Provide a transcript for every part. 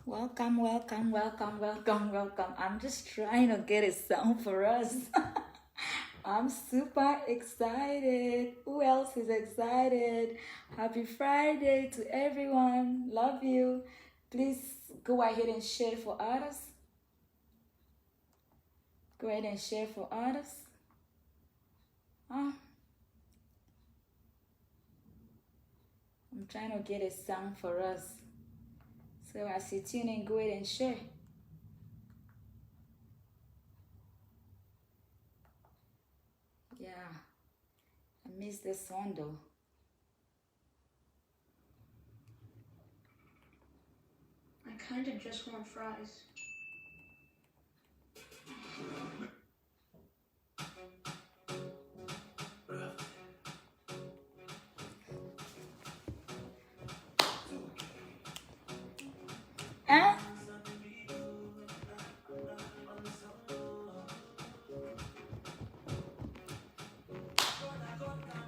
Welcome, welcome, welcome, welcome, welcome. I'm just trying to get a sound for us. I'm super excited. Who else is excited? Happy Friday to everyone. Love you. Please go ahead and share for others. Go ahead and share for others. I'm trying to get a sound for us. So as you tune in, go ahead and share. Yeah, I missed this one though. I kind of just want fries. Huh?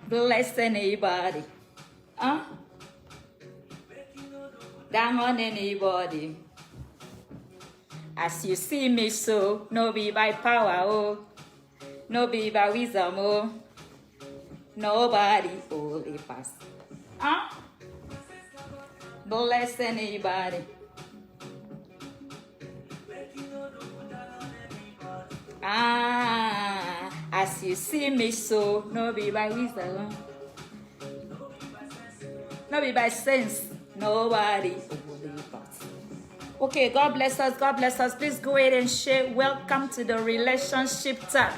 Bless anybody. Huh? Down on anybody. As you see me so, no be by power, oh. No be by wisdom, oh. Nobody only pass. Huh? Bless anybody. As you see me so, no be by wisdom, no be by sense, nobody only pass. Okay, God bless us, God bless us. Please go ahead and share. Welcome to the relationship tag.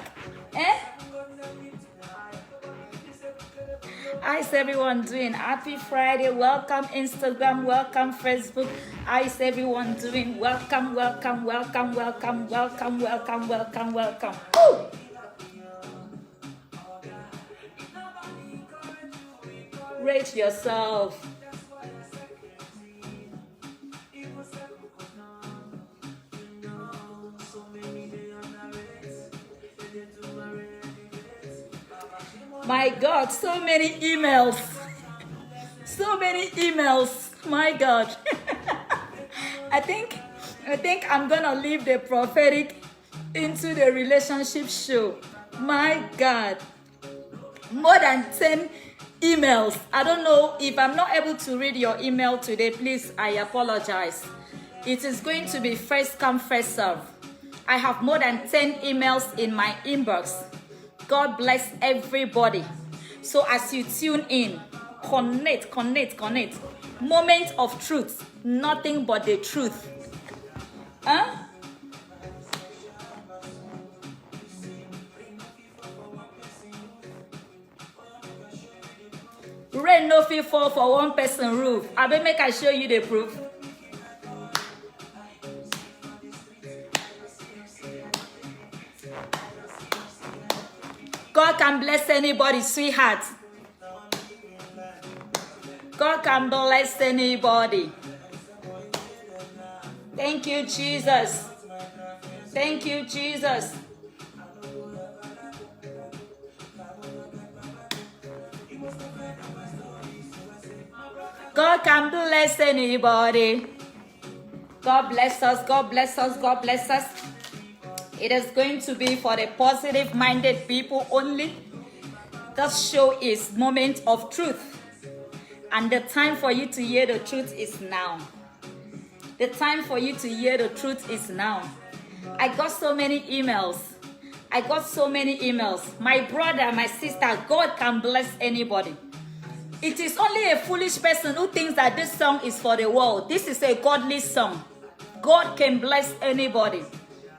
How's everyone doing? Happy Friday. Welcome Instagram, welcome Facebook. How's everyone doing? Welcome, welcome, welcome, welcome, welcome, welcome, welcome, welcome. Woo! Rate yourself. My God, so many emails. So many emails. My God. I think I'm gonna leave the prophetic into the relationship show. My God. More than 10 emails. I don't know if I'm not able to read your email today. Please, I apologize. It is going to be first come, first serve. I have more than 10 emails in my inbox. God bless everybody. So as you tune in, connect. Moment of truth. Nothing but the truth. Huh? Rain no fit fall for one person roof. I bet make I show you the proof. God can bless anybody, sweetheart. God can bless anybody. Thank you, Jesus. Thank you, Jesus. God can bless anybody. God bless us, God bless us, God bless us. It is going to be for the positive-minded people only. This show is moment of truth. And the time for you to hear the truth is now. The time for you to hear the truth is now. I got so many emails. My brother, my sister, God can bless anybody. It is only a foolish person who thinks that this song is for the world. This is a godly song. God can bless anybody.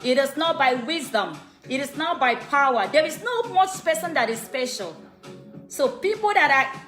It is not by wisdom. It is not by power. There is no much person that is special. So people that are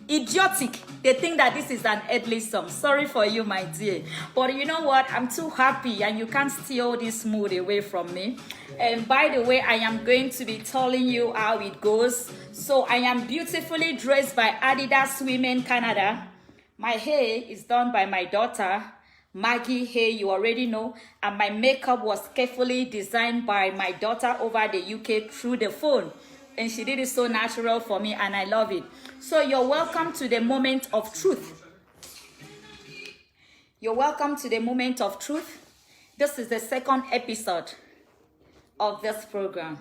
idiotic, they think that this is an earthly song. Sorry for you, my dear. But you know what? I'm too happy and you can't steal this mood away from me. And by the way, I am going to be telling you how it goes. So I am beautifully dressed by Adidas Women Canada. My hair is done by my daughter, Maggie Hay, you already know. And my makeup was carefully designed by my daughter over the UK through the phone. And she did it so natural for me and I love it. So you're welcome to the moment of truth. You're welcome to the Moment of Truth. This is the second episode of this program.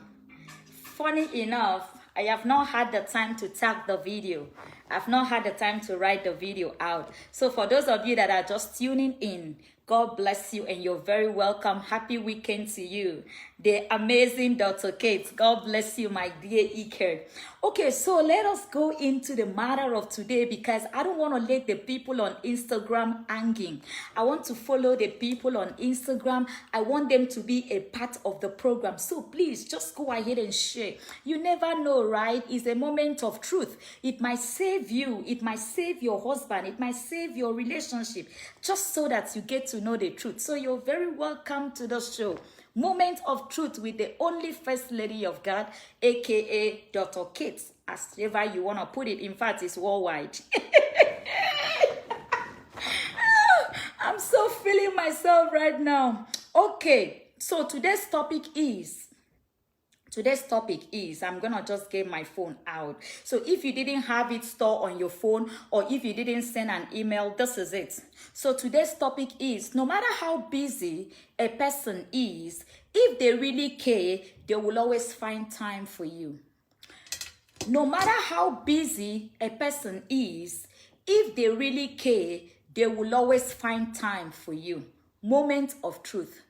Funny enough, I have not had the time to tag the video. I've not had the time to write the video out. So for those of you that are just tuning in, God bless you and you're very welcome. Happy weekend to you. The amazing Dr. Kate. God bless you, my dear Iker. Okay, so let us go into the matter of today because I don't want to let the people on Instagram hanging. I want to follow the people on Instagram. I want them to be a part of the program. So please just go ahead and share. You never know, right? It's a moment of truth. It might save you. It might save your husband. It might save your relationship just so that you get to know the truth. So you're very welcome to the show. Moment of Truth with the only First Lady of God, aka Dr. Kate, as ever you want to put it. In fact, it's worldwide. I'm so feeling myself right now. Okay, so today's topic is, I'm going to just get my phone out. So if you didn't have it stored on your phone or if you didn't send an email, this is it. So today's topic is, no matter how busy a person is, if they really care, they will always find time for you. No matter how busy a person is, if they really care, they will always find time for you. Moment of truth.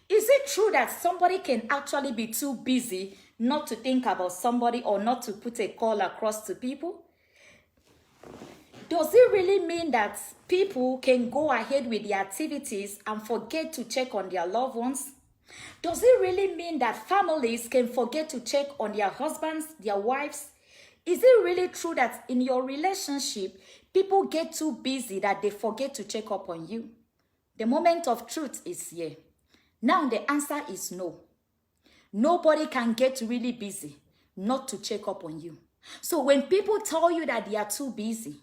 Is it true that somebody can actually be too busy not to think about somebody or not to put a call across to people? Does it really mean that people can go ahead with their activities and forget to check on their loved ones? Does it really mean that families can forget to check on their husbands, their wives? Is it really true that in your relationship, people get too busy that they forget to check up on you? The moment of truth is here. Now the answer is no. Nobody can get really busy not to check up on you. So when people tell you that they are too busy,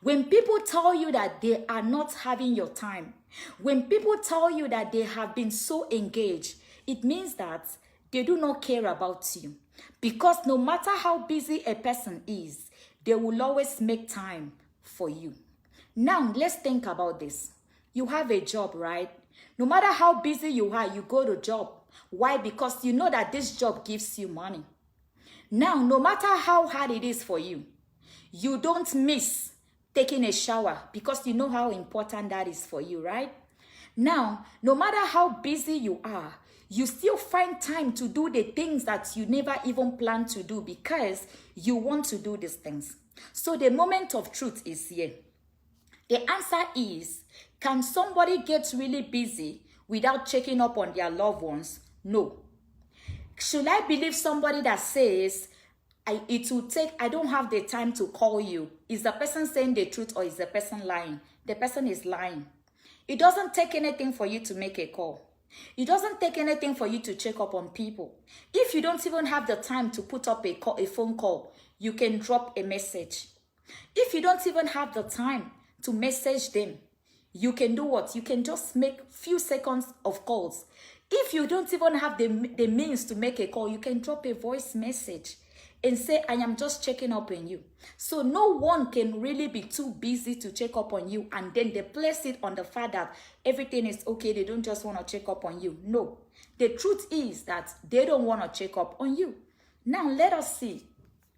when people tell you that they are not having your time, when people tell you that they have been so engaged, it means that they do not care about you. Because no matter how busy a person is, they will always make time for you. Now let's think about this. You have a job, right? No matter how busy you are, you go to job. Why? Because you know that this job gives you money. Now, no matter how hard it is for you, you don't miss taking a shower because you know how important that is for you, right? Now, no matter how busy you are, you still find time to do the things that you never even planned to do because you want to do these things. So the moment of truth is here. The answer is, can somebody get really busy without checking up on their loved ones? No. Should I believe somebody that says, I don't have the time to call you? Is the person saying the truth or is the person lying? The person is lying. It doesn't take anything for you to make a call. It doesn't take anything for you to check up on people. If you don't even have the time to put up a phone call, you can drop a message. If you don't even have the time to message them, you can do what? You can just make few seconds of calls. If you don't even have the means to make a call, you can drop a voice message and say, I am just checking up on you. So no one can really be too busy to check up on you and then they place it on the fact that everything is okay. They don't just want to check up on you. No. The truth is that they don't want to check up on you. Now let us see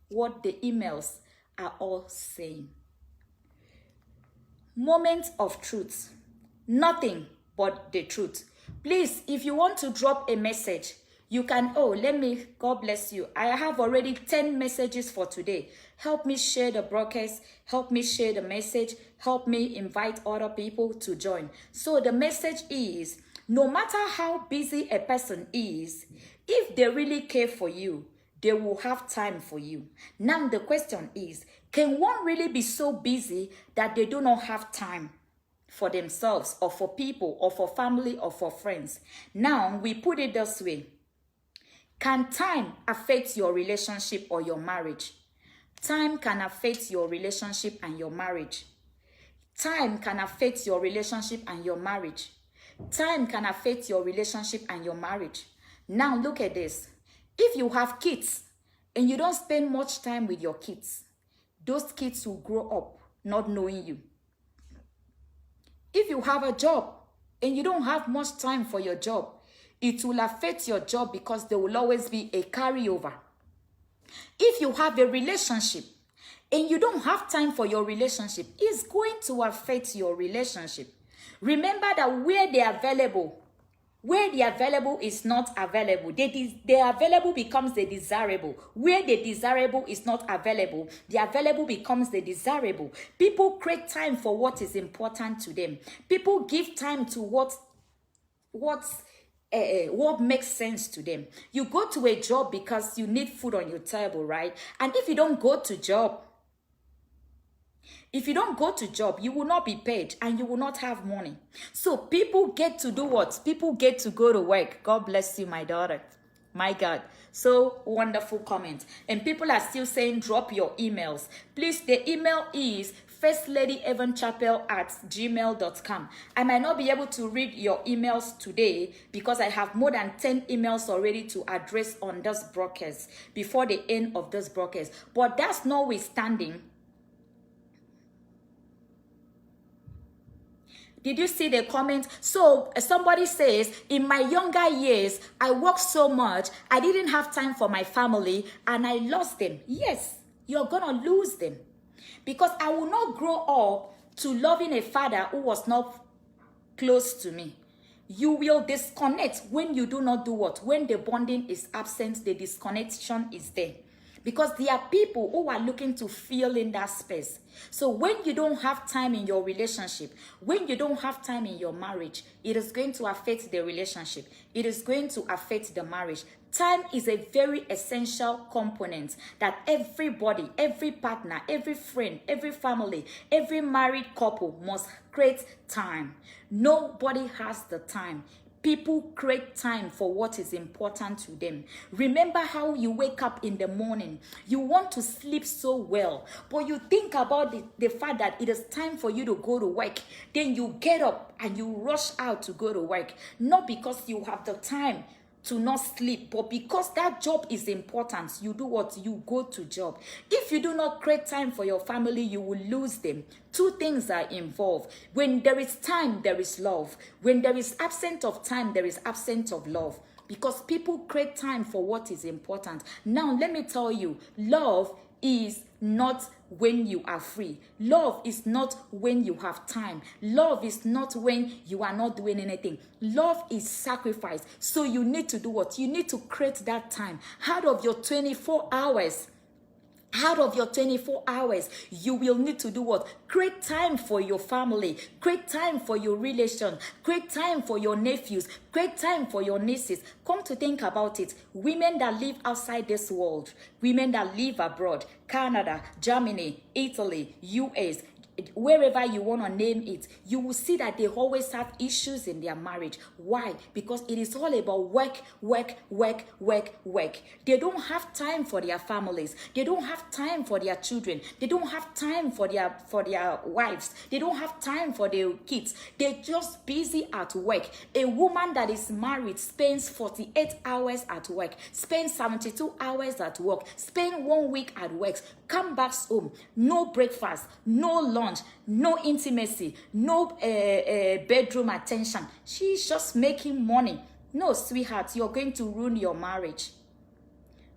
what the emails are all saying. Moment of truth. Nothing but the truth. Please, if you want to drop a message, you can, God bless you. I have already 10 messages for today. Help me share the broadcast. Help me share the message. Help me invite other people to join. So the message is, no matter how busy a person is, if they really care for you, they will have time for you. Now the question is, can one really be so busy that they do not have time for themselves or for people or for family or for friends? Now we put it this way. Can time affect your relationship or your marriage? Time can affect your relationship and your marriage. Time can affect your relationship and your marriage. Time can affect your relationship and your marriage. Now look at this. If you have kids and you don't spend much time with your kids, those kids will grow up not knowing you. If you have a job and you don't have much time for your job, it will affect your job because there will always be a carryover. If you have a relationship and you don't have time for your relationship, it's going to affect your relationship. Remember that where they are available, where the available is not available, the available becomes the desirable. Where the desirable is not available, the available becomes the desirable. People create time for what is important to them. People give time to what makes sense to them. You go to a job because you need food on your table, right? And if you don't go to job, you will not be paid and you will not have money. So people get to do what? People get to go to work. God bless you, my daughter. My God. So wonderful comment. And people are still saying drop your emails. Please, the email is firstladyevanchapel@gmail.com. I might not be able to read your emails today because I have more than 10 emails already to address on this broadcast before the end of this broadcast. But that's notwithstanding. Did you see the comment? So somebody says, in my younger years, I worked so much, I didn't have time for my family, and I lost them. Yes, you're going to lose them. Because I will not grow up to loving a father who was not close to me. You will disconnect when you do not do what? When the bonding is absent, the disconnection is there. Because there are people who are looking to fill in that space. So when you don't have time in your relationship, when you don't have time in your marriage, it is going to affect the relationship. It is going to affect the marriage. Time is a very essential component that everybody, every partner, every friend, every family, every married couple must create time. Nobody has the time. People create time for what is important to them. Remember how you wake up in the morning. You want to sleep so well, but you think about the fact that it is time for you to go to work. Then you get up and you rush out to go to work. Not because you have the time to not sleep, but because that job is important, you do what? You go to job. If you do not create time for your family, you will lose them. Two things are involved. When there is time, there is love. When there is absence of time, there is absence of love. Because people create time for what is important. Now, let me tell you, love is not when you are free. Love is not when you have time. Love is not when you are not doing anything. Love is sacrifice. So you need to do what? You need to create that time. Out of your 24 hours, you will need to do what? Create time for your family. Create time for your relation. Create time for your nephews. Create time for your nieces. Come to think about it. Women that live outside this world, women that live abroad, Canada, Germany, Italy, US, wherever you want to name it, you will see that they always have issues in their marriage. Why? Because it is all about work. They don't have time for their families. They don't have time for their children. They don't have time for their wives. They don't have time for their kids. They're just busy at work. A woman that is married spends 48 hours at work, spends 72 hours at work, spend 1 week at work, come back home, no breakfast, no lunch, no intimacy, no bedroom attention. She's just making money. No, sweetheart, you're going to ruin your marriage.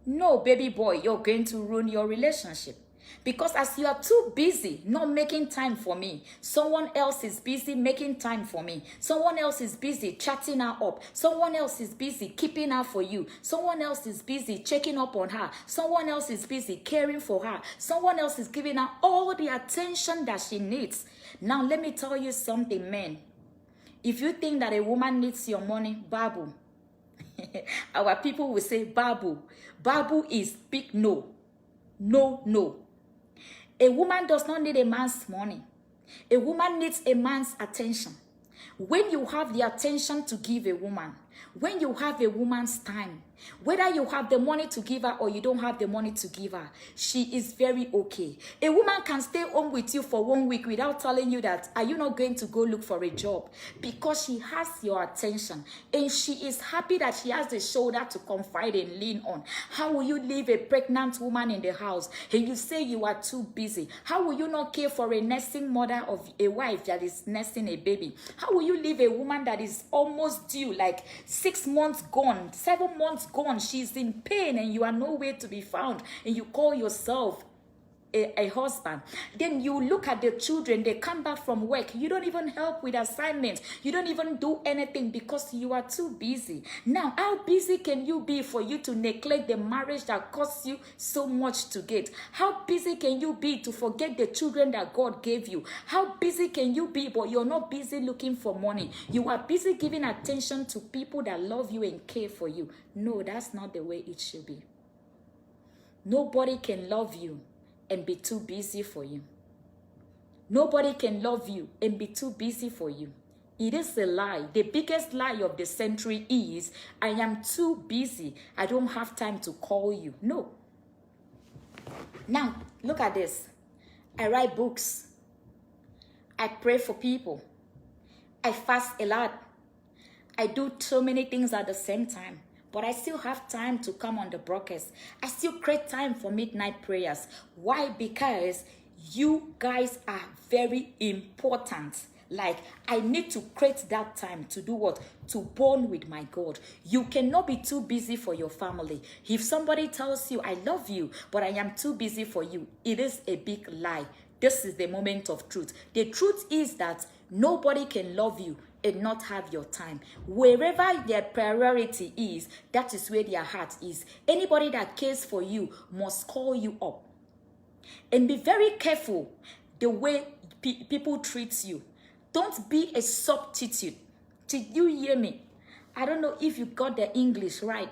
No, baby boy, you're going to ruin your relationship. Because as you are too busy not making time for me, someone else is busy making time for me. Someone else is busy chatting her up. Someone else is busy keeping her for you. Someone else is busy checking up on her. Someone else is busy caring for her. Someone else is giving her all the attention that she needs. Now, let me tell you something, men. If you think that a woman needs your money, babu. Our people will say babu. Babu is big no. No. A woman does not need a man's money. A woman needs a man's attention. When you have the attention to give a woman, When you have a woman's time, whether you have the money to give her or you don't have the money to give her, she is very okay. A woman can stay home with you for 1 week without telling you that, are you not going to go look for a job? Because she has your attention and she is happy that she has the shoulder to confide and lean on. How will you leave a pregnant woman in the house and you say you are too busy? How will you not care for a nursing mother of a wife that is nursing a baby? How will you leave a woman that is almost due, like 6 months gone, 7 months gone, she's in pain and you are nowhere to be found, and you call yourself a husband? Then you look at the children, they come back from work, you don't even help with assignments, you don't even do anything because you are too busy. Now, how busy can you be for you to neglect the marriage that costs you so much to get? How busy can you be to forget the children that God gave you? How busy can you be, but you're not busy looking for money? You are busy giving attention to people that love you and care for you. No, that's not the way it should be. Nobody can love you and be too busy for you. Nobody can love you and be too busy for you. It is a lie. The biggest lie of the century is, I am too busy, I don't have time to call you. No. Now, look at this. I write books. I pray for people. I fast a lot. I do so many things at the same time. But I still have time to come on the broadcast. I still create time for midnight prayers. Why? Because you guys are very important. Like, I need to create that time to do what? To bond with my God. You cannot be too busy for your family. If somebody tells you, I love you, but I am too busy for you, it is a big lie. This is the moment of truth. The truth is that nobody can love you and not have your time. Wherever their priority is, that is where their heart is. Anybody that cares for you must call you up. And be very careful the way people treat you. Don't be a substitute. Did you hear me? I don't know if you got the English right.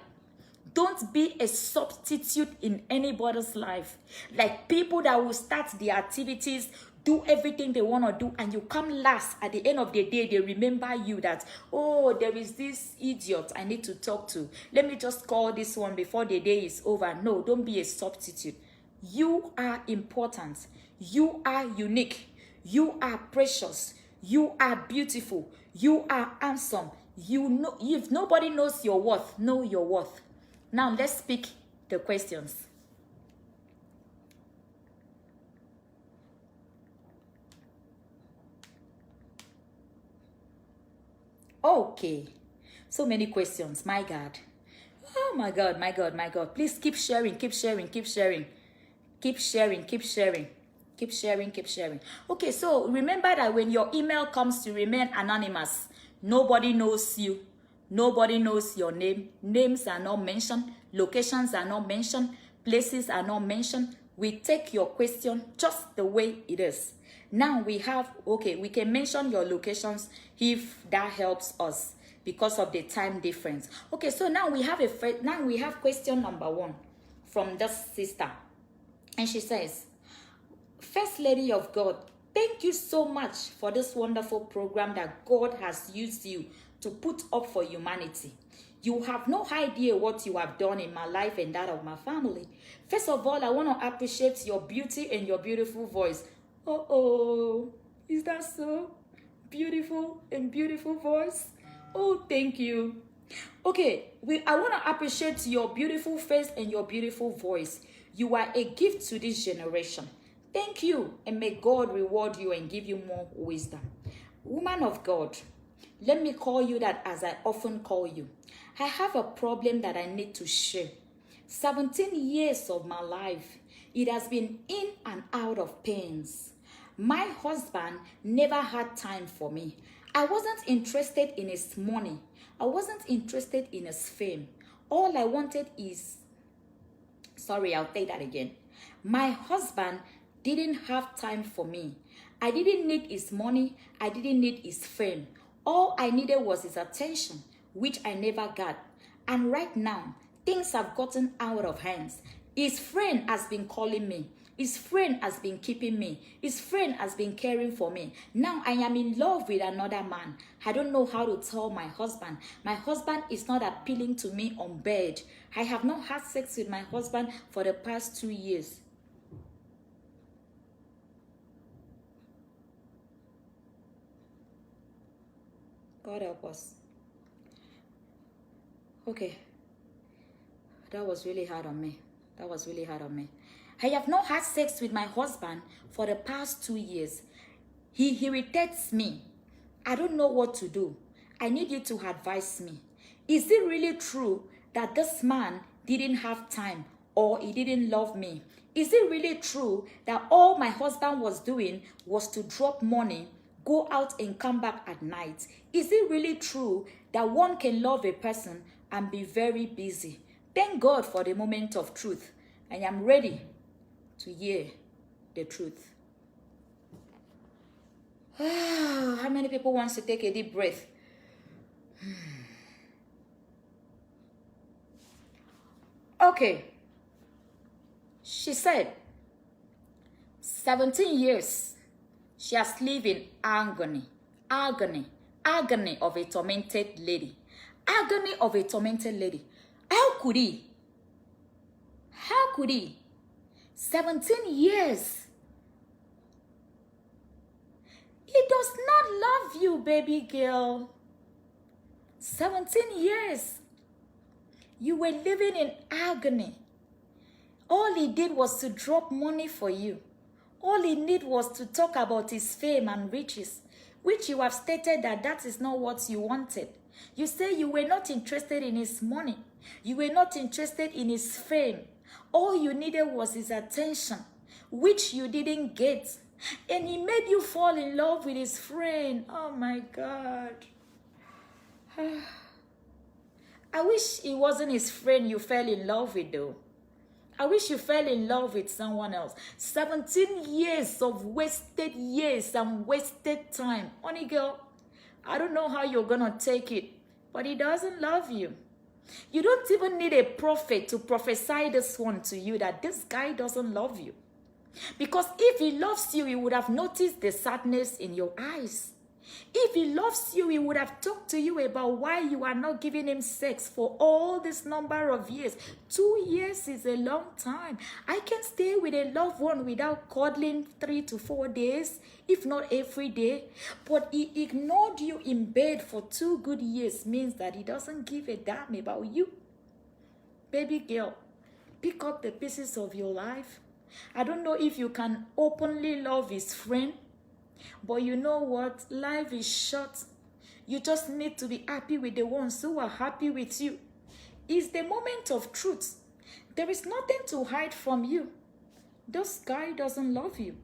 Don't be a substitute in anybody's life. Like people that will start their activities, do everything they want to do, and you come last. At the end of the day, they remember you that, oh, there is this idiot I need to talk to. Let me just call this one before the day is over. No, don't be a substitute. You are important. You are unique. You are precious. You are beautiful. You are handsome. You know, if nobody knows your worth, know your worth. Now, let's pick the questions. Okay, so many questions. My God. Oh my God, my God, my God. Please keep sharing, keep sharing, keep sharing. Keep sharing, keep sharing. Keep sharing, keep sharing. Okay, so remember that when your email comes to remain anonymous, nobody knows you. Nobody knows your name. Names are not mentioned. Locations are not mentioned. Places are not mentioned. We take your question just the way it is. Now we have, okay, we can mention your locations if that helps us because of the time difference. Okay, so now we have question number 1 from this sister. And she says, First Lady of God, thank you so much for this wonderful program that God has used you to put up for humanity. You have no idea what you have done in my life and that of my family. First of all, I want to appreciate your beauty and your beautiful voice. Oh, is that so? Beautiful and beautiful voice? Oh, thank you. Okay, I want to appreciate your beautiful face and your beautiful voice. You are a gift to this generation. Thank you, and may God reward you and give you more wisdom. Woman of God, let me call you that as I often call you. I have a problem that I need to share. 17 years of my life, it has been in and out of pains. My husband never had time for me. I wasn't interested in his money. I wasn't interested in his fame. All I wanted is, sorry, I'll take that again. My husband didn't have time for me. I didn't need his money. I didn't need his fame. All I needed was his attention, which I never got. And right now, things have gotten out of hands. His friend has been calling me. His friend has been keeping me. His friend has been caring for me. Now I am in love with another man. I don't know how to tell my husband. My husband is not appealing to me on bed. I have not had sex with my husband for the past 2 years. God help us. Okay. That was really hard on me. That was really hard on me. I have not had sex with my husband for the past 2 years. He irritates me. I don't know what to do. I need you to advise me. Is it really true that this man didn't have time or he didn't love me? Is it really true that all my husband was doing was to drop money, go out and come back at night? Is it really true that one can love a person and be very busy? Thank God for the moment of truth. I am ready to hear the truth. How many people wants to take a deep breath? Okay. She said, 17 years she has lived in agony of a tormented lady. Agony of a tormented lady. How could he? 17 years. He does not love you, baby girl. 17 years. You were living in agony. All he did was to drop money for you. All he did was to talk about his fame and riches, which you have stated that is not what you wanted. You say you were not interested in his money. You were not interested in his fame. All you needed was his attention, which you didn't get. And he made you fall in love with his friend. Oh my God. I wish it wasn't his friend you fell in love with though. I wish you fell in love with someone else. 17 years of wasted years and wasted time. Honey girl, I don't know how you're gonna take it, but he doesn't love you. You don't even need a prophet to prophesy this one to you that this guy doesn't love you. Because if he loves you, he would have noticed the sadness in your eyes. If he loves you, he would have talked to you about why you are not giving him sex for all this number of years. 2 years is a long time. I can stay with a loved one without cuddling 3 to 4 days, if not every day. But he ignored you in bed for 2 good years means that he doesn't give a damn about you. Baby girl, pick up the pieces of your life. I don't know if you can openly love his friend. But you know what? Life is short. You just need to be happy with the ones who are happy with you. It's the moment of truth. There is nothing to hide from you. This guy doesn't love you.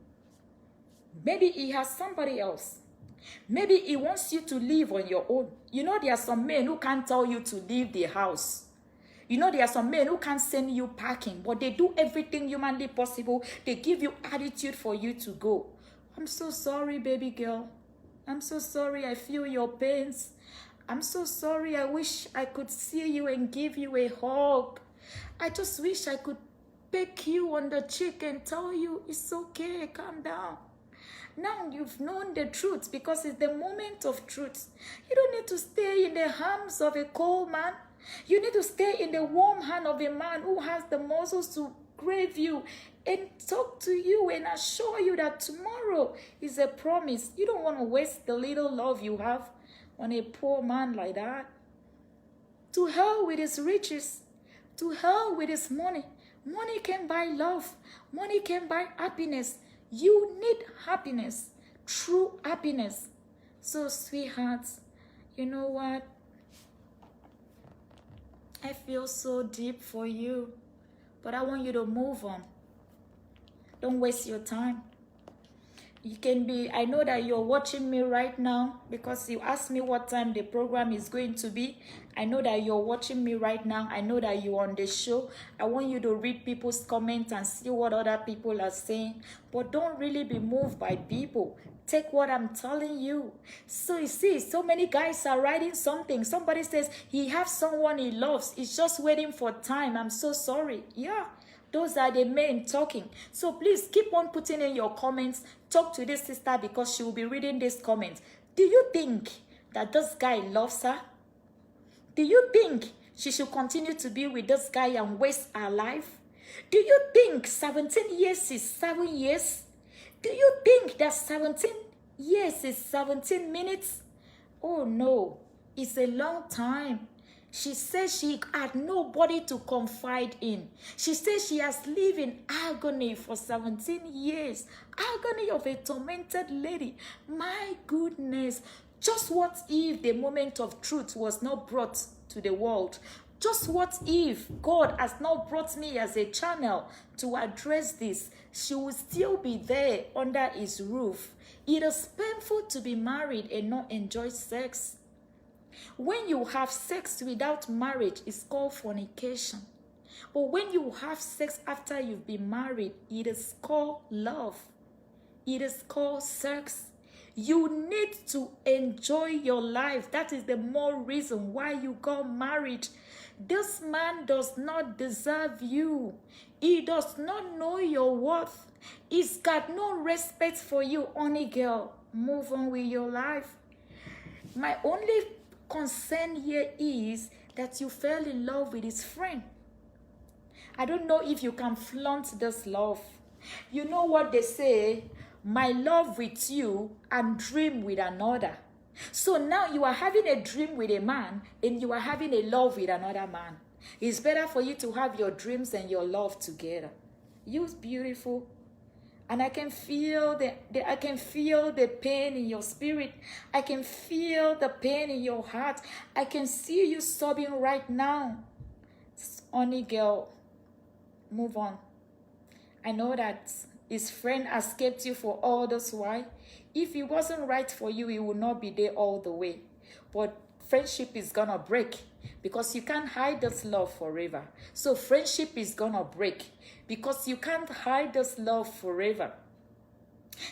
Maybe he has somebody else. Maybe he wants you to live on your own. You know, there are some men who can't tell you to leave the house. You know, there are some men who can't send you packing, but they do everything humanly possible. They give you attitude for you to go. I'm so sorry, baby girl. I'm so sorry. I feel your pains. I'm so sorry. I wish I could see you and give you a hug. I just wish I could peck you on the cheek and tell you it's okay, calm down. Now you've known the truth because it's the moment of truth. You don't need to stay in the arms of a cold man. You need to stay in the warm hand of a man who has the muscles to grave you and talk to you and assure you that tomorrow is a promise. You don't want to waste the little love you have on a poor man like that. To hell with his riches. To hell with his money. Money can buy love. Money can buy happiness. You need happiness. True happiness. So, sweethearts, you know what? I feel so deep for you. But I want you to move on. Don't waste your time. You can be, I know that you're watching me right now because you asked me what time the program is going to be. I know that you're watching me right now. I know that you're on the show. I want you to read people's comments and see what other people are saying. But don't really be moved by people. Take what I'm telling you. So you see, so many guys are writing something. Somebody says he has someone he loves. He's just waiting for time. I'm so sorry. Yeah. Those are the men talking. So please keep on putting in your comments. Talk to this sister because she will be reading this comment. Do you think that this guy loves her? Do you think she should continue to be with this guy and waste her life? Do you think 17 years is 7 years? Do you think that 17 years is 17 minutes? Oh no, it's a long time. She says she had nobody to confide in. She says she has lived in agony for 17 years. Agony of a tormented lady. My goodness. Just what if the moment of truth was not brought to the world? Just what if God has not brought me as a channel to address this? She will still be there under his roof. It is painful to be married and not enjoy sex. When you have sex without marriage, it's called fornication. But when you have sex after you've been married, it is called love. It is called sex. You need to enjoy your life. That is the more reason why you got married. This man does not deserve you. He does not know your worth. He's got no respect for you, honey girl. Move on with your life. My only concern here is that you fell in love with his friend. I don't know if you can flaunt this love. You know what they say, my love with you and dream with another. So now you are having a dream with a man and you are having a love with another man. It's better for you to have your dreams and your love together. You're beautiful. And I can feel the pain in your spirit. I can feel the pain in your heart. I can see you sobbing right now. Honey girl, move on. I know that his friend escaped you for all this while. If it wasn't right for you, he would not be there all the way. But friendship is gonna break because you can't hide this love forever. So friendship is gonna break because you can't hide this love forever.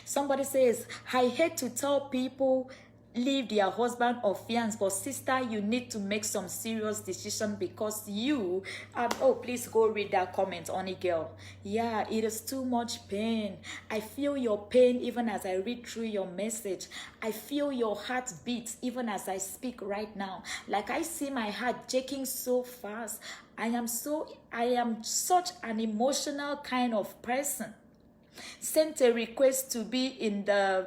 Somebody says, I hate to tell people leave their husband or fiance, but sister, you need to make some serious decision because you oh, please go read that comment, honey girl. Yeah, it is too much pain. I feel your pain even as I read through your message. I feel your heart beat even as I speak right now. Like I see my heart shaking so fast. I am such an emotional kind of person. Sent a request to be in the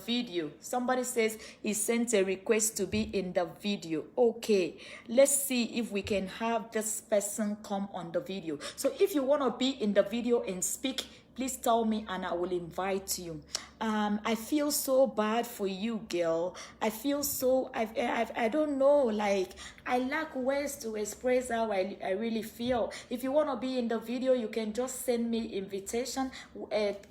video. Somebody says he sent a request to be in the video. Okay, let's see if we can have this person come on the video. So if you want to be in the video and speak, please tell me and I will invite you. I feel so bad for you, girl. I feel so, I don't know, like, I lack words to express how I really feel. If you want to be in the video, you can just send me invitation.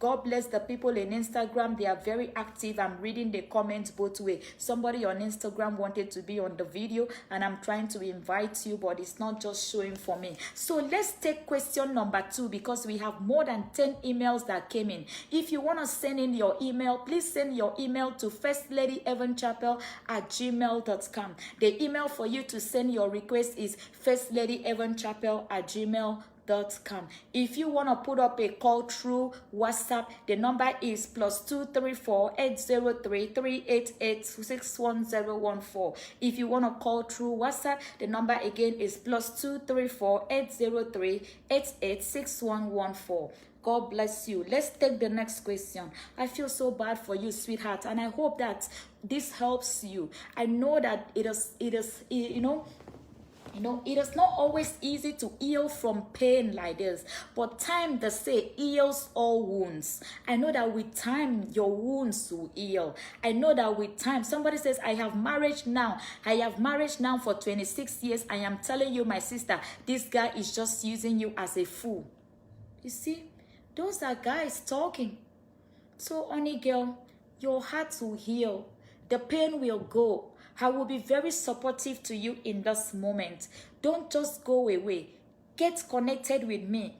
God bless the people in Instagram. They are very active. I'm reading the comments both ways. Somebody on Instagram wanted to be on the video and I'm trying to invite you, but it's not just showing for me. So let's take question number 2 because we have more than 10 emails that came in. If you want to send in your email, please send your email to firstladyevanchapel@gmail.com. The email for you to send your request is firstladyevanchapel@gmail.com. If you want to put up a call through WhatsApp, the number is +234 803 388 61014. If you want to call through WhatsApp, the number again is +234 803 886114. God bless you. Let's take the next question. I feel so bad for you, sweetheart, and I hope that this helps you. I know that it is it is not always easy to heal from pain like this, but time, they say, heals all wounds. I know that with time, your wounds will heal. I know that with time, somebody says, I have marriage now. I have marriage now for 26 years. I am telling you, my sister, this guy is just using you as a fool. You see? Those are guys talking. So, honey girl, your heart will heal. The pain will go. I will be very supportive to you in this moment. Don't just go away. Get connected with me.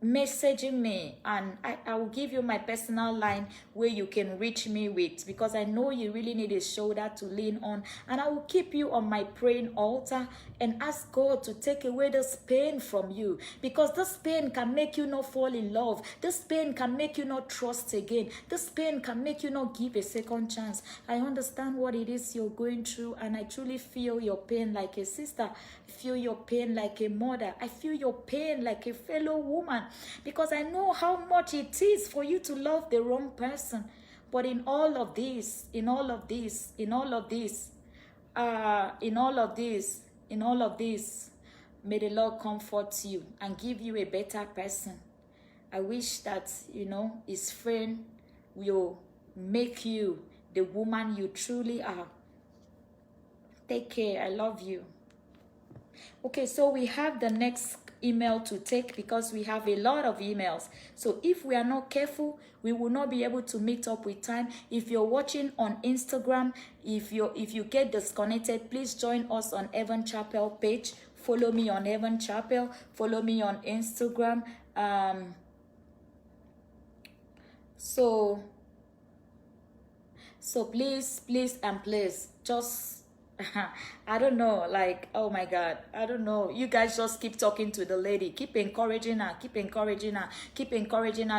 messaging me, and I will give you my personal line where you can reach me with, because I know you really need a shoulder to lean on, and I will keep you on my praying altar and ask God to take away this pain from you, because this pain can make you not fall in love. This pain can make you not trust again. This pain can make you not give a second chance. I understand what it is you're going through, and I truly feel your pain like a sister. I feel your pain like a mother. I feel your pain like a fellow woman, because I know how much it is for you to love the wrong person. But in all of this, may the Lord comfort you and give you a better person. I wish that, his friend will make you the woman you truly are. Take care. I love you. Okay, so we have the next email to take, because we have a lot of emails. So if we are not careful, we will not be able to meet up with time. If you're watching on Instagram, if you get disconnected, please join us on Heaven Chapel page. Follow me on Heaven Chapel. Follow me on Instagram. So please just I don't know, like, oh my God, I don't know. You guys just keep talking to the lady. Keep encouraging her,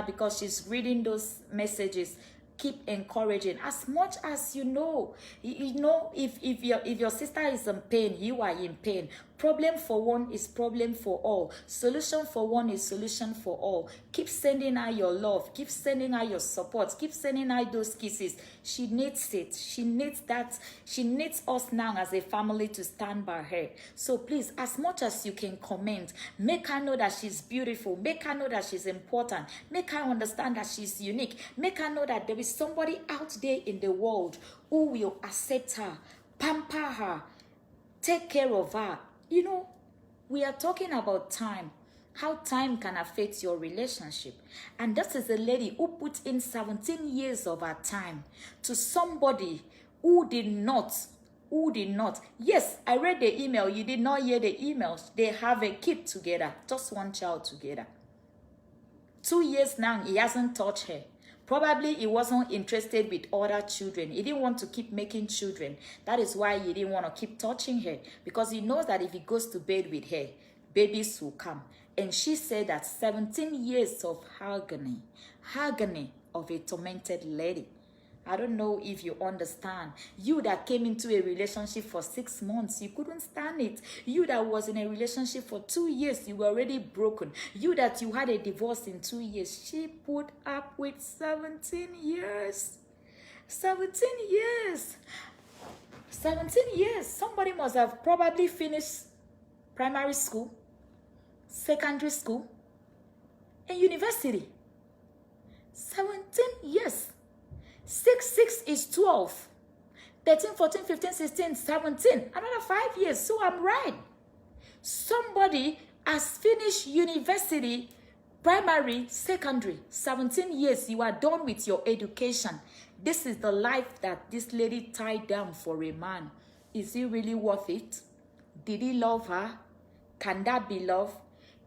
because she's reading those messages. Keep encouraging as much as you know. If your sister is in pain, you are in pain. Problem for one is problem for all. Solution for one is solution for all. Keep sending her your love. Keep sending her your support. Keep sending her those kisses. She needs it. She needs that. She needs us now as a family to stand by her. So please, as much as you can comment, make her know that she's beautiful. Make her know that she's important. Make her understand that she's unique. Make her know that there is somebody out there in the world who will accept her, pamper her, take care of her. We are talking about time, how time can affect your relationship. And this is a lady who put in 17 years of her time to somebody who did not. Yes, I read the email. You did not hear the emails. They have a kid together, just one child together. 2 years now, he hasn't touched her. Probably he wasn't interested with other children. He didn't want to keep making children. That is why he didn't want to keep touching her, because he knows that if he goes to bed with her, babies will come. And she said that 17 years of agony of a tormented lady. I don't know if you understand. You that came into a relationship for 6 months, you couldn't stand it. You that was in a relationship for 2 years, you were already broken. You that you had a divorce in 2 years, she put up with 17 years. 17 years. 17 years. Somebody must have probably finished primary school, secondary school, and university. 17 years. 6 is 12. 13, 14, 15, 16, 17. Another 5 years. So I'm right. Somebody has finished university, primary, secondary. 17 years. You are done with your education. This is the life that this lady tied down for a man. Is he really worth it? Did he love her? Can that be love?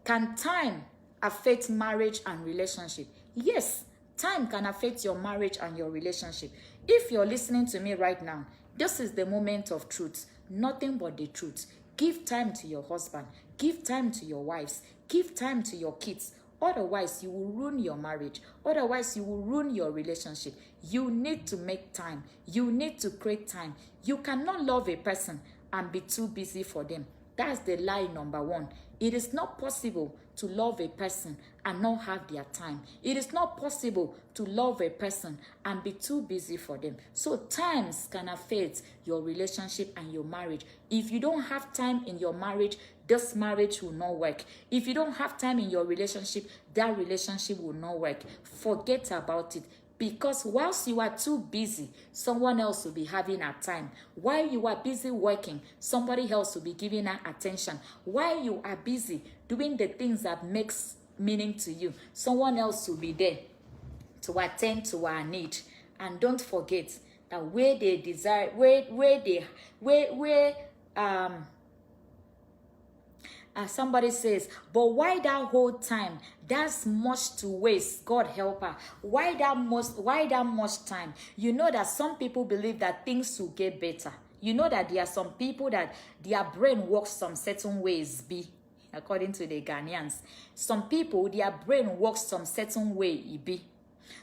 Can time affect marriage and relationship? Yes. Time can affect your marriage and your relationship. If you're listening to me right now, this is the moment of truth. Nothing but the truth. Give time to your husband. Give time to your wives. Give time to your kids. Otherwise, you will ruin your marriage. Otherwise, you will ruin your relationship. You need to make time. You need to create time. You cannot love a person and be too busy for them. That's the lie number one. It is not possible to love a person and not have their time. It is not possible to love a person and be too busy for them. So times can affect your relationship and your marriage. If you don't have time in your marriage, this marriage will not work. If you don't have time in your relationship, that relationship will not work. Forget about it. Because whilst you are too busy, someone else will be having her time. While you are busy working, somebody else will be giving her attention. While you are busy doing the things that makes meaning to you, someone else will be there to attend to our need. And don't forget that where they desire, Somebody says, but why that whole time? That's much to waste. God help her. Why that much time? You know that some people believe that things will get better. You know that there are some people that their brain works some certain ways, according to the Ghanaians. Some people, their brain works some certain way,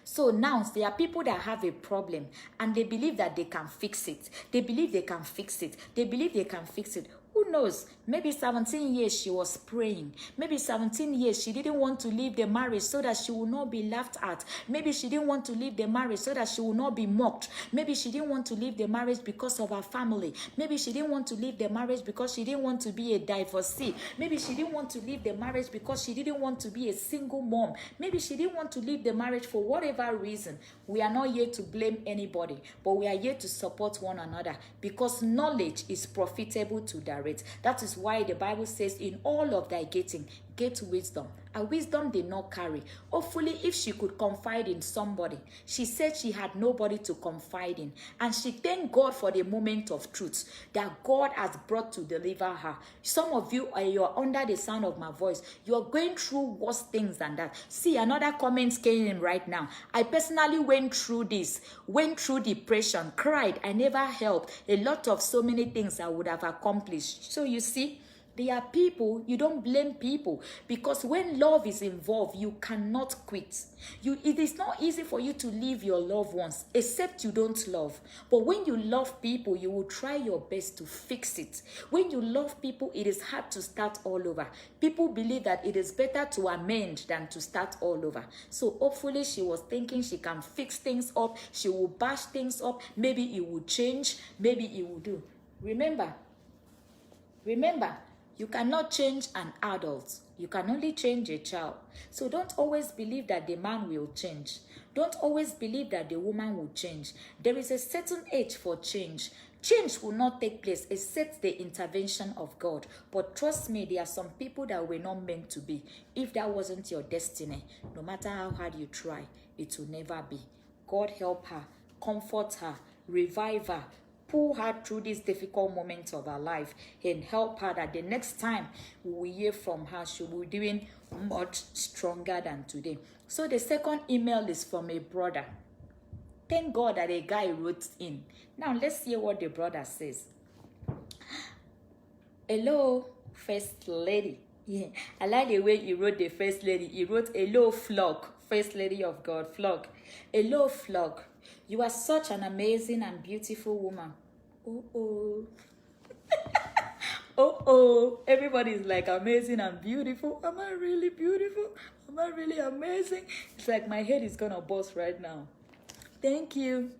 So now there are people that have a problem and they believe that they can fix it. They believe they can fix it. They believe they can fix it. Who knows? Maybe 17 years she was praying. Maybe 17 years she didn't want to leave the marriage so that she will not be laughed at. Maybe she didn't want to leave the marriage so that she will not be mocked. Maybe she didn't want to leave the marriage because of her family. Maybe she didn't want to leave the marriage because she didn't want to be a divorcee. Maybe she didn't want to leave the marriage because she didn't want to be a single mom. Maybe she didn't want to leave the marriage for whatever reason. We are not here to blame anybody, but we are here to support one another because knowledge is profitable to direct. That is why the Bible says, in all of thy getting, get wisdom. A wisdom did not carry. Hopefully, if she could confide in somebody, she said she had nobody to confide in. And she thanked God for the moment of truth that God has brought to deliver her. Some of you, you're under the sound of my voice. You're going through worse things than that. See, another comment came in right now. I personally went through this, went through depression, cried. I never helped. A lot of so many things I would have accomplished. So you see, there are people, you don't blame people, because when love is involved, you cannot quit. It is not easy for you to leave your loved ones, except you don't love. But when you love people, you will try your best to fix it. When you love people, it is hard to start all over. People believe that it is better to amend than to start all over. So hopefully she was thinking she can fix things up, she will bash things up, maybe it will change, maybe it will do. Remember, you cannot change an adult. You can only change a child. So don't always believe that the man will change. Don't always believe that the woman will change. There is a certain age for change. Change will not take place except the intervention of God. But trust me, there are some people that were not meant to be. If that wasn't your destiny, no matter how hard you try, it will never be. God help her, comfort her, revive her, pull her through these difficult moments of her life, and help her that the next time we hear from her, she will be doing much stronger than today. So the second email is from a brother. Thank God that a guy wrote in. Now let's hear what the brother says. Hello, First Lady. Yeah, I like the way he wrote the First Lady. He wrote, hello, flock, First Lady of God, flock. Hello, flock. You are such an amazing and beautiful woman. Oh. Oh. Everybody is like amazing and beautiful. Am I really beautiful? Am I really amazing? It's like my head is gonna burst right now. Thank you.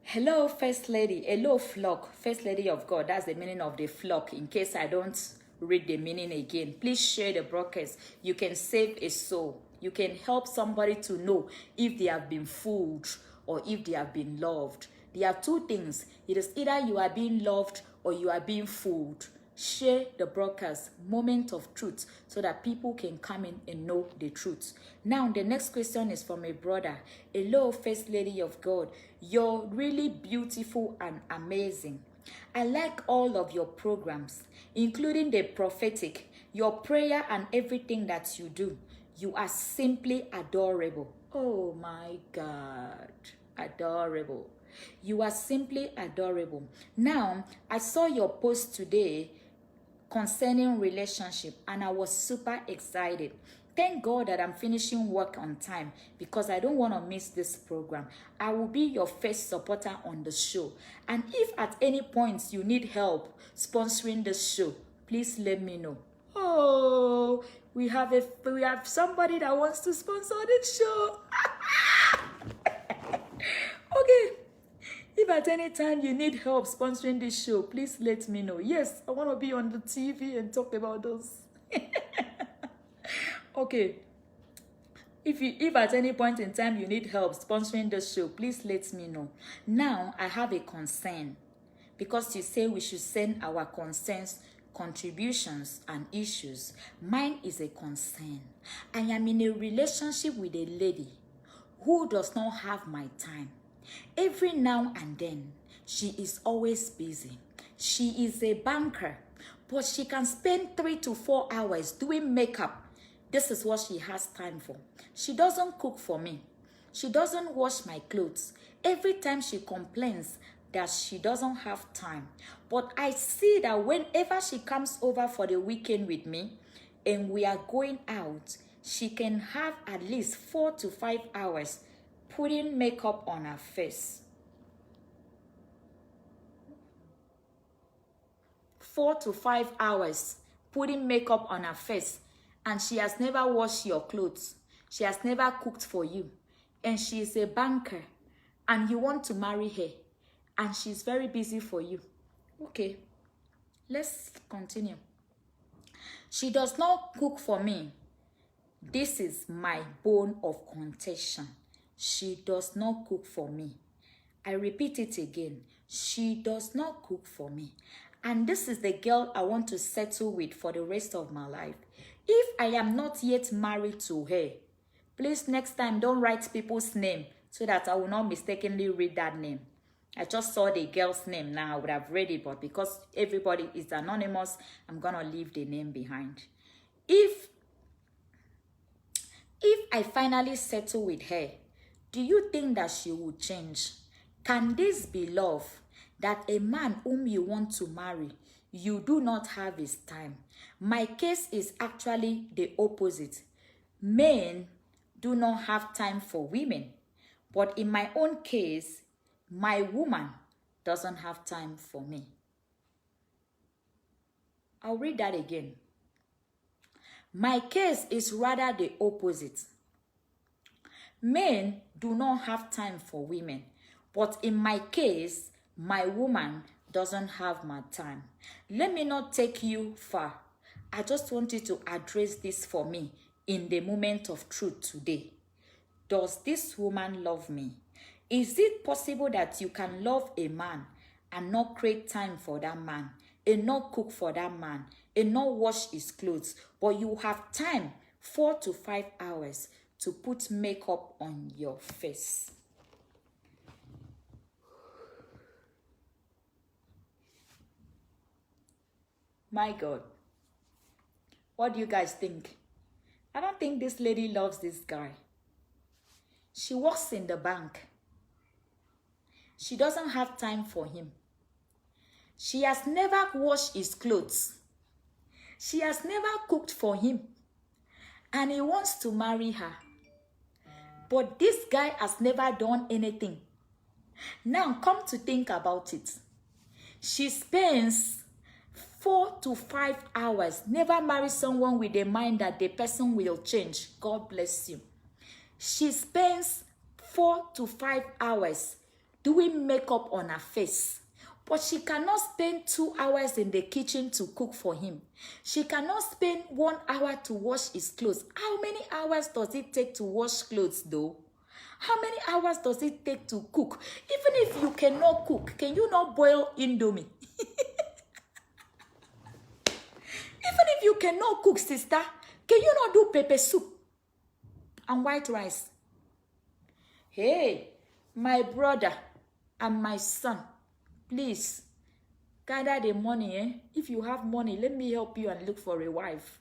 Hello, First Lady. Hello, flock. First Lady of God. That's the meaning of the flock. In case I don't read the meaning again, please share the broadcast. You can save a soul. You can help somebody to know if they have been fooled or if they have been loved. There are two things. It is either you are being loved or you are being fooled. Share the broadcast, moment of truth, so that people can come in and know the truth. Now, the next question is from a brother. Hello, First Lady of God. You're really beautiful and amazing. I like all of your programs, including the prophetic, your prayer and everything that you do. You are simply adorable. Oh my God, adorable. You are simply adorable. Now, I saw your post today concerning relationship and I was super excited. Thank God that I'm finishing work on time because I don't want to miss this program. I will be your first supporter on the show. And if at any point you need help sponsoring the show, please let me know. Oh, we have somebody that wants to sponsor this show. Okay. If at any time you need help sponsoring this show, please let me know. Yes, I want to be on the TV and talk about those. Okay. If at any point in time you need help sponsoring the show, please let me know. Now, I have a concern. Because you say we should send our concerns, contributions, and issues. Mine is a concern. I am in a relationship with a lady who does not have my time. Every now and then, she is always busy. She is a banker, but she can spend 3 to 4 hours doing makeup. This is what she has time for. She doesn't cook for me. She doesn't wash my clothes. Every time she complains that she doesn't have time. But I see that whenever she comes over for the weekend with me and we are going out, she can have at least 4 to 5 hours putting makeup on her face. 4 to 5 hours putting makeup on her face, and she has never washed your clothes. She has never cooked for you, and she is a banker, and you want to marry her, and she's very busy for you. Okay, let's continue. She does not cook for me. This is my bone of contention. She does not cook for me. I repeat it again. She does not cook for me. And this is the girl I want to settle with for the rest of my life. If I am not yet married to her, please next time don't write people's name so that I will not mistakenly read that name. I just saw the girl's name now. I would have read it, but because everybody is anonymous, I'm going to leave the name behind. If I finally settle with her, do you think that she will change? Can this be love? That a man whom you want to marry, you do not have his time. My case is actually the opposite. Men do not have time for women. But in my own case, my woman doesn't have time for me. I'll read that again. My case is rather the opposite. Men do not have time for women. But in my case, my woman doesn't have my time. Let me not take you far. I just want you to address this for me in the moment of truth today. Does this woman love me? Is it possible that you can love a man and not create time for that man, and not cook for that man, and not wash his clothes, but you have time 4 to 5 hours to put makeup on your face? My God, what do you guys think? I don't think this lady loves this guy. She works in the bank. She doesn't have time for him. She has never washed his clothes. She has never cooked for him. And he wants to marry her. But this guy has never done anything. Now come to think about it. She spends 4 to 5 hours. Never marry someone with the mind that the person will change. God bless you. She spends 4 to 5 hours doing makeup on her face. But she cannot spend 2 hours in the kitchen to cook for him. She cannot spend 1 hour to wash his clothes. How many hours does it take to wash clothes though? How many hours does it take to cook? Even if you cannot cook, can you not boil Indomie? Even if you cannot cook, sister, can you not do pepper soup and white rice? Hey, my brother and my son, please gather the money. If you have money, let me help you and look for a wife.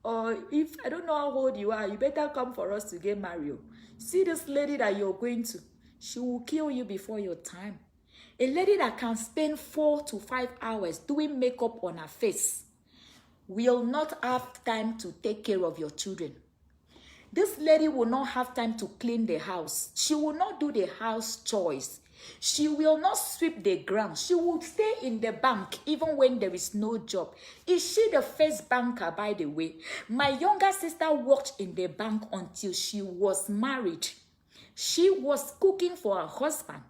Or if I don't know how old you are, you better come for us to get married. See this lady that you're going to, she will kill you before your time. A lady that can spend 4 to 5 hours doing makeup on her face will not have time to take care of your children. This lady will not have time to clean the house. She will not do the house chores. She will not sweep the ground. She will stay in the bank even when there is no job. Is she the first banker, by the way? My younger sister worked in the bank until she was married. She was cooking for her husband.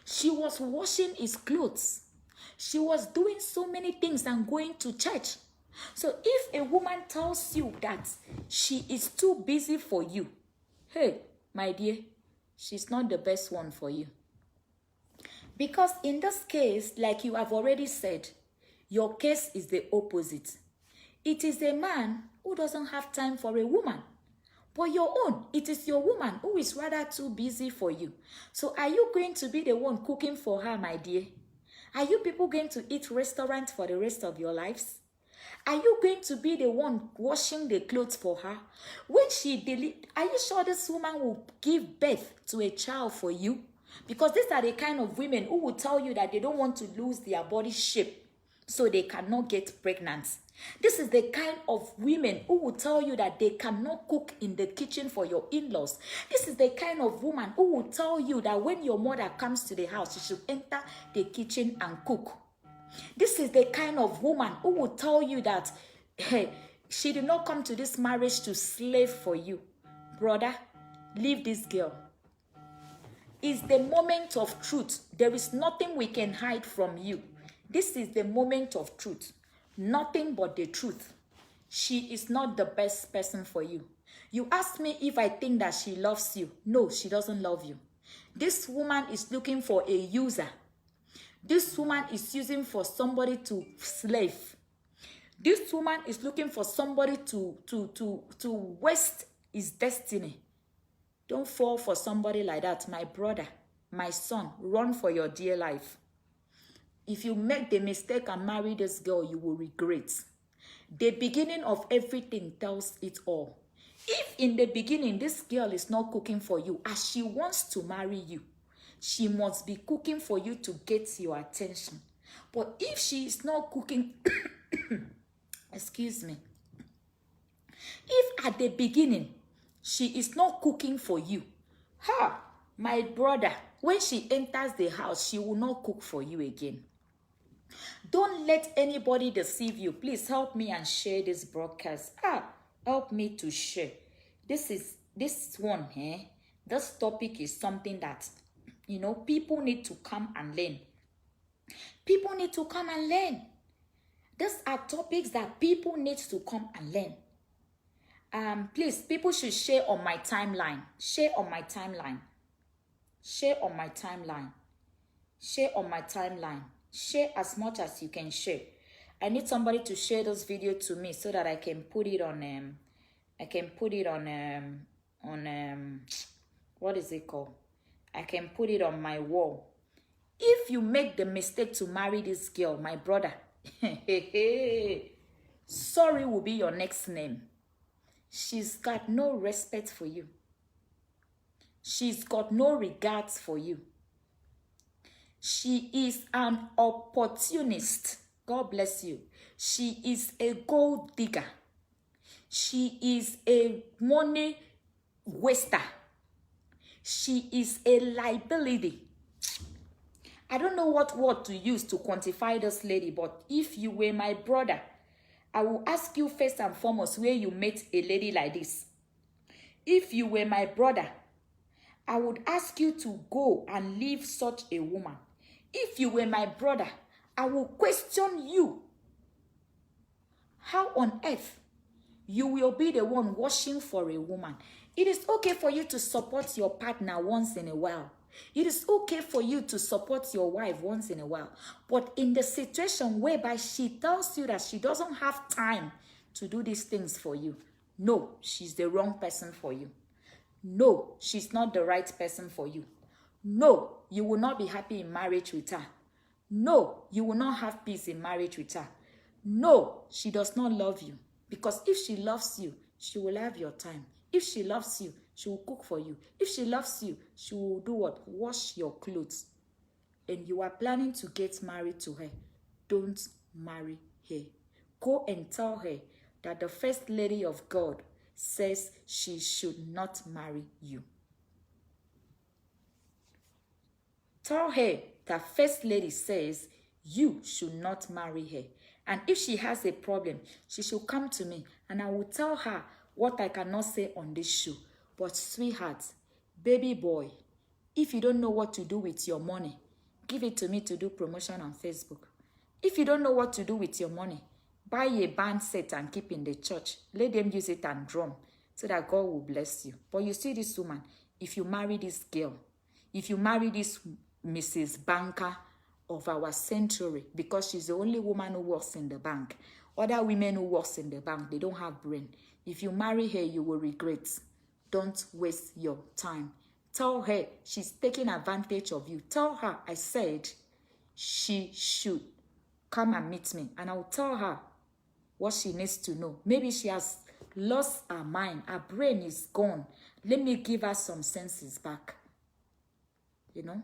She was washing his clothes. She was doing so many things and going to church. So if a woman tells you that she is too busy for you, hey, my dear, she's not the best one for you. Because in this case, like you have already said, your case is the opposite. It is a man who doesn't have time for a woman. But your own, it is your woman who is rather too busy for you. So are you going to be the one cooking for her, my dear? Are you people going to eat restaurant for the rest of your lives? Are you going to be the one washing the clothes for her? When she are you sure this woman will give birth to a child for you? Because these are the kind of women who will tell you that they don't want to lose their body shape, so they cannot get pregnant. This is the kind of women who will tell you that they cannot cook in the kitchen for your in-laws. This is the kind of woman who will tell you that when your mother comes to the house, you should enter the kitchen and cook. This is the kind of woman who will tell you that, hey, she did not come to this marriage to slave for you. Brother, leave this girl. It's the moment of truth. There is nothing we can hide from you. This is the moment of truth. Nothing but the truth. She is not the best person for you. You ask me if I think that she loves you. No, she doesn't love you. This woman is looking for a user. This woman is using for somebody to slave. This woman is looking for somebody to waste his destiny. Don't fall for somebody like that, my brother, my son. Run for your dear life. If you make the mistake and marry this girl, you will regret. The beginning of everything tells it all. If in the beginning this girl is not cooking for you as she wants to marry you, she must be cooking for you to get your attention. But if she is not cooking, excuse me, if at the beginning she is not cooking for you, my brother, when she enters the house, she will not cook for you again. Don't let anybody deceive you. Please help me and share this broadcast. Help me to share. This one, this topic is something that, people need to come and learn. People need to come and learn. These are topics that people need to come and learn. Please, people should share on my timeline. Share on my timeline. Share on my timeline. Share on my timeline. Share as much as you can share. I need somebody to share this video to me so that I can put it on what is it called? I can put it on my wall. If you make the mistake to marry this girl, my brother, sorry will be your next name. She's got no respect for you. She's got no regards for you. She is an opportunist. God bless you. She is a gold digger. She is a money waster. She is a liability. I don't know what word to use to quantify this lady, but if you were my brother, I will ask you first and foremost where you met a lady like this. If you were my brother, I would ask you to go and leave such a woman. If you were my brother, I will question you. How on earth you will be the one washing for a woman? It is okay for you to support your partner once in a while. It is okay for you to support your wife once in a while. But in the situation whereby she tells you that she doesn't have time to do these things for you, no, she's the wrong person for you. No, she's not the right person for you. No, you will not be happy in marriage with her. No, you will not have peace in marriage with her. No, she does not love you. Because if she loves you, she will have your time. If she loves you, she will cook for you. If she loves you, she will do what? Wash your clothes. And you are planning to get married to her. Don't marry her. Go and tell her that the First Lady of God says she should not marry you. Tell her that First Lady says you should not marry her. And if she has a problem, she should come to me and I will tell her what I cannot say on this show. But sweetheart, baby boy, if you don't know what to do with your money, give it to me to do promotion on Facebook. If you don't know what to do with your money, buy a band set and keep in the church. Let them use it and drum so that God will bless you. But you see this woman, if you marry this girl, if you marry this Mrs. Banker of our century, because she's the only woman who works in the bank. Other women who works in the bank, they don't have brain. If you marry her, you will regret. Don't waste your time. Tell her she's taking advantage of you. Tell her I said, she should come and meet me, and I'll tell her what she needs to know. Maybe she has lost her mind, her brain is gone. Let me give her some senses back. You know,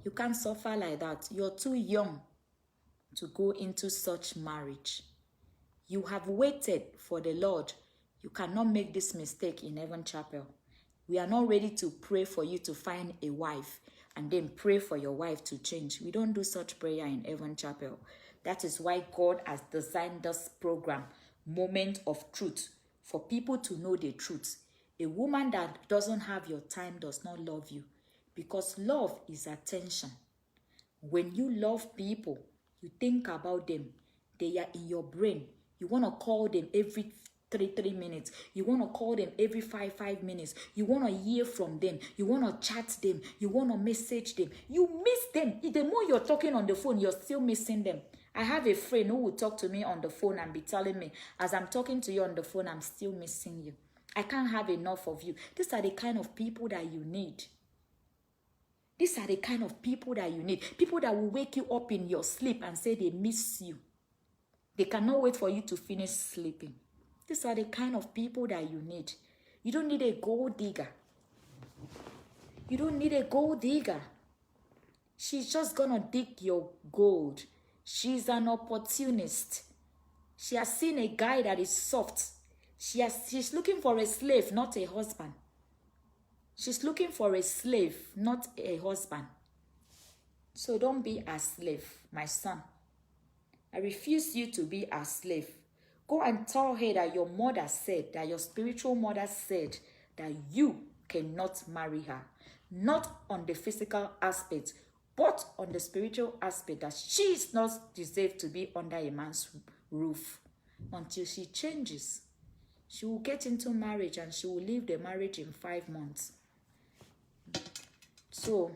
you can't suffer like that. You're too young to go into such marriage. You have waited for the Lord. You cannot make this mistake in Heaven Chapel. We are not ready to pray for you to find a wife and then pray for your wife to change. We don't do such prayer in Heaven Chapel. That is why God has designed this program, Moment of Truth, for people to know the truth. A woman that doesn't have your time does not love you, because love is attention. When you love people, you think about them. They are in your brain. You want to call them every 3 minutes. You want to call them every 5 minutes. You want to hear from them. You want to chat them. You want to message them. You miss them. The more you're talking on the phone, you're still missing them. I have a friend who will talk to me on the phone and be telling me, as I'm talking to you on the phone, I'm still missing you. I can't have enough of you. These are the kind of people that you need. These are the kind of people that you need. People that will wake you up in your sleep and say they miss you. They cannot wait for you to finish sleeping. These are the kind of people that you need. You don't need a gold digger. You don't need a gold digger. She's just gonna dig your gold. She's an opportunist. She has seen a guy that is soft. She's looking for a slave, not a husband. She's looking for a slave, not a husband. So don't be a slave, my son. I refuse you to be a slave. Go and tell her that your mother said, that your spiritual mother said, that you cannot marry her. Not on the physical aspect, but on the spiritual aspect, that she is not deserved to be under a man's roof. Until she changes, she will get into marriage and she will leave the marriage in 5 months. So,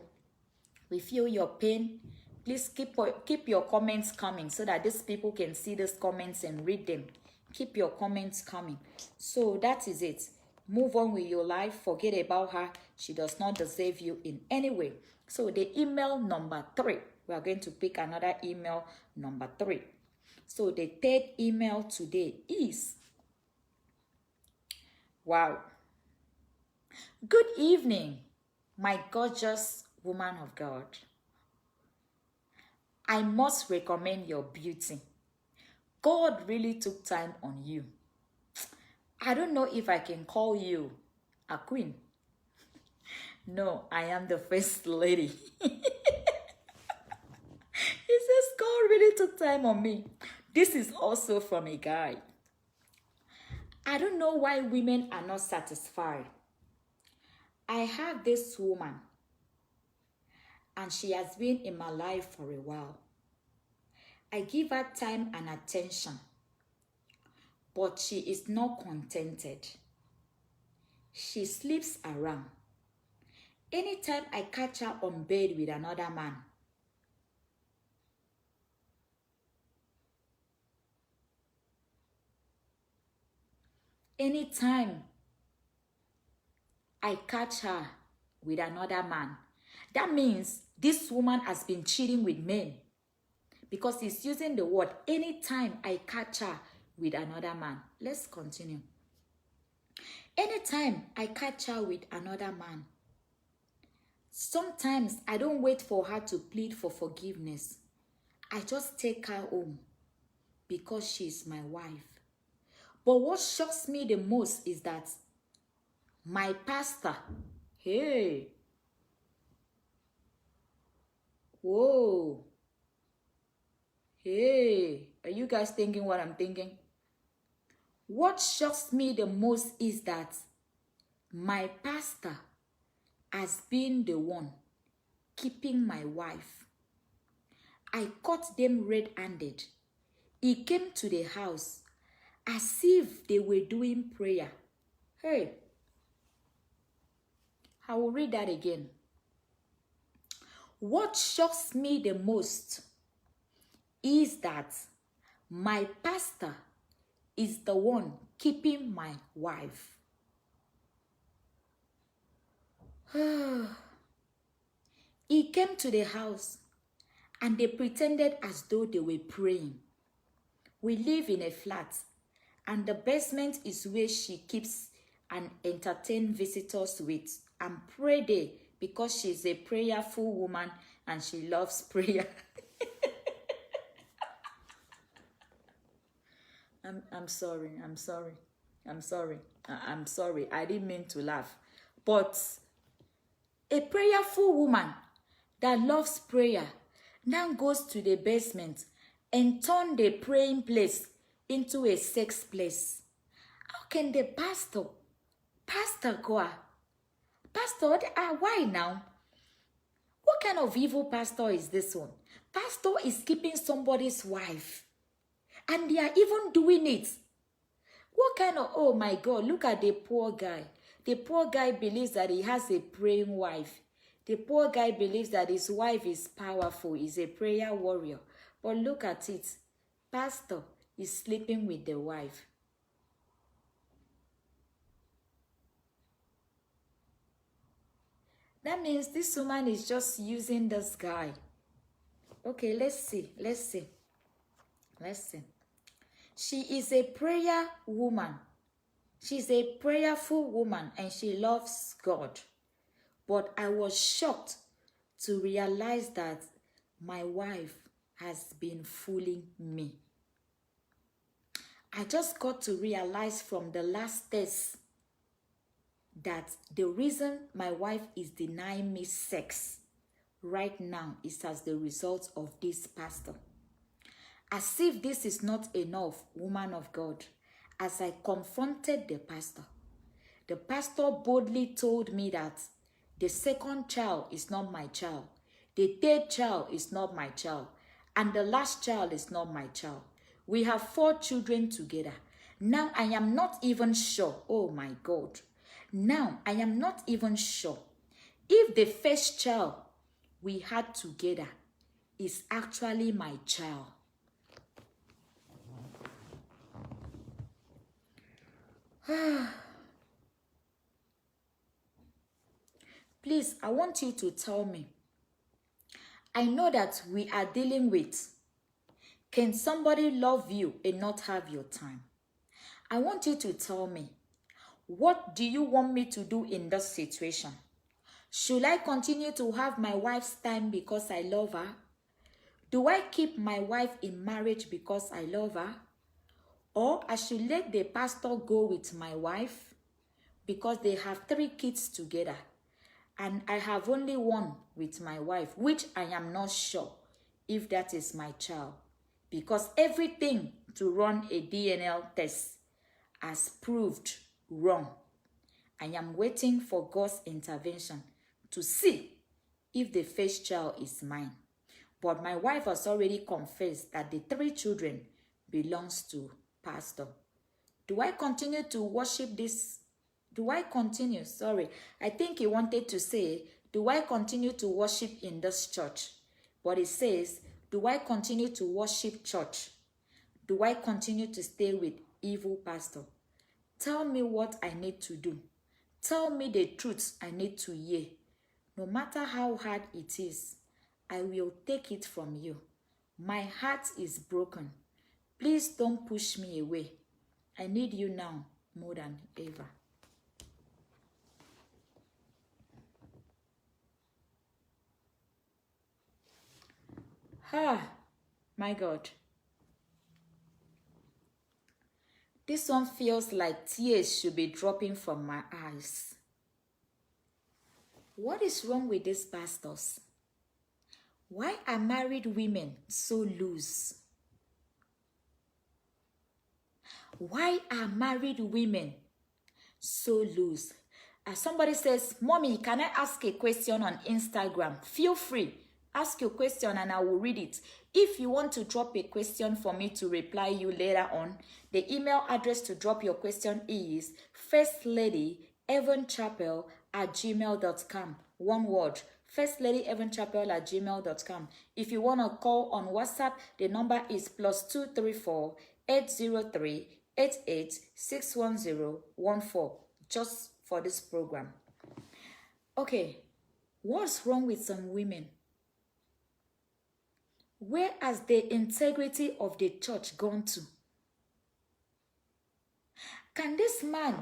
we feel your pain. Please keep your comments coming so that these people can see these comments and read them. Keep your comments coming. So that is it. Move on with your life. Forget about her. She does not deserve you in any way. So the email number 3. We are going to pick another email number 3. So the third email today is, wow. Good evening, my gorgeous woman of God. I must recommend your beauty. God really took time on you. I don't know if I can call you a queen. No, I am the first lady. He says God really took time on me. This is also from a guy. I don't know why women are not satisfied. I have this woman, and she has been in my life for a while. I give her time and attention, but she is not contented. She sleeps around. Anytime I catch her on bed with another man, anytime I catch her with another man, that means this woman has been cheating with men. Because he's using the word, anytime I catch her with another man. Let's continue. Anytime I catch her with another man, sometimes I don't wait for her to plead for forgiveness. I just take her home because she's my wife. But what shocks me the most is that my pastor, hey, whoa, hey, are you guys thinking what I'm thinking? What shocks me the most is that my pastor has been the one keeping my wife. I caught them red-handed. He came to the house as if they were doing prayer. Hey, I will read that again. What shocks me the most is that my pastor is the one keeping my wife. He came to the house and they pretended as though they were praying. We live in a flat, and the basement is where she keeps and entertain visitors with, and pray there because she's a prayerful woman and she loves prayer. I'm sorry. I'm sorry. I didn't mean to laugh. But a prayerful woman that loves prayer now goes to the basement and turn the praying place into a sex place. How can the pastor Goa, why now? What kind of evil pastor is this one? Pastor is keeping somebody's wife, and they are even doing it. What kind of, oh my God, look at the poor guy. The poor guy believes that he has a praying wife. The poor guy believes that his wife is powerful, is a prayer warrior. But look at it. Pastor is sleeping with the wife. That means this woman is just using this guy. Okay, let's see. She is a prayer woman. She's a prayerful woman and she loves God. But I was shocked to realize that my wife has been fooling me. I just got to realize from the last test that the reason my wife is denying me sex right now is as the result of this pastor. As if this is not enough, woman of God, as I confronted the pastor boldly told me that the second child is not my child, the third child is not my child, and the last child is not my child. We have 4 children together. Now I am not even sure, oh my God, now I am not even sure if the first child we had together is actually my child. Please, I want you to tell me. I know that we are dealing with, can somebody love you and not have your time? I want you to tell me, what do you want me to do in this situation? Should I continue to have my wife's time because I love her? Do I keep my wife in marriage because I love her? Or I should let the pastor go with my wife because they have 3 kids together and I have only 1 with my wife, which I am not sure if that is my child, because everything to run a DNA test has proved wrong. I am waiting for God's intervention to see if the first child is mine. But my wife has already confessed that the 3 children belongs to pastor. Do I continue to worship this? I think he wanted to say, do I continue to worship in this church? But it says, do I continue to worship church? Do I continue to stay with evil pastor? Tell me what I need to do. Tell me the truth I need to hear. No matter how hard it is, I will take it from you. My heart is broken. Please don't push me away. I need you now more than ever. My God. This one feels like tears should be dropping from my eyes. What is wrong with these pastors? Why are married women so loose? Why are married women so loose? Somebody says, Mommy, can I ask a question on Instagram? Feel free. Ask your question and I will read it. If you want to drop a question for me to reply you later on, the email address to drop your question is firstladyevanchapel@gmail.com. One word. firstladyevanchapel@gmail.com. If you want to call on WhatsApp, the number is +234 803 88 just for this program. Okay, what's wrong with some women? Where has the integrity of the church gone to? Can this man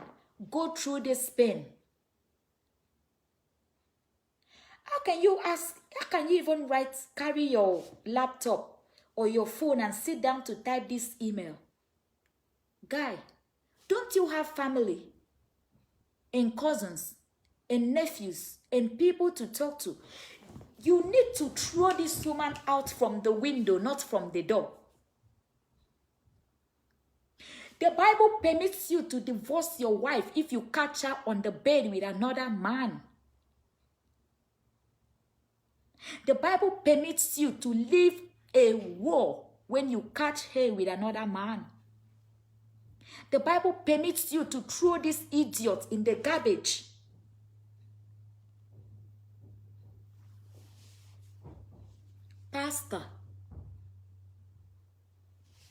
go through this pain? How can you even carry your laptop or your phone and sit down to type this email? Guy, don't you have family and cousins and nephews and people to talk to? You need to throw this woman out from the window, not from the door. The Bible permits you to divorce your wife if you catch her on the bed with another man. The Bible permits you to leave a war when you catch her with another man. The Bible permits you to throw this idiot in the garbage. Pastor.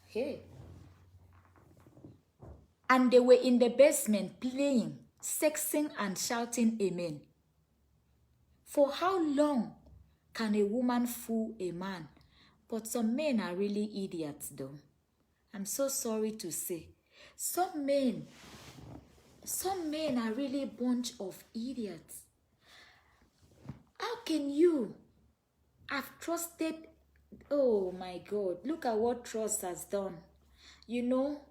Hey. And they were in the basement playing, sexing and shouting amen. For how long can a woman fool a man? But some men are really idiots though. I'm so sorry to say. Some men are really a bunch of idiots. How can you have trusted? Oh my God, look at what trust has done. You know,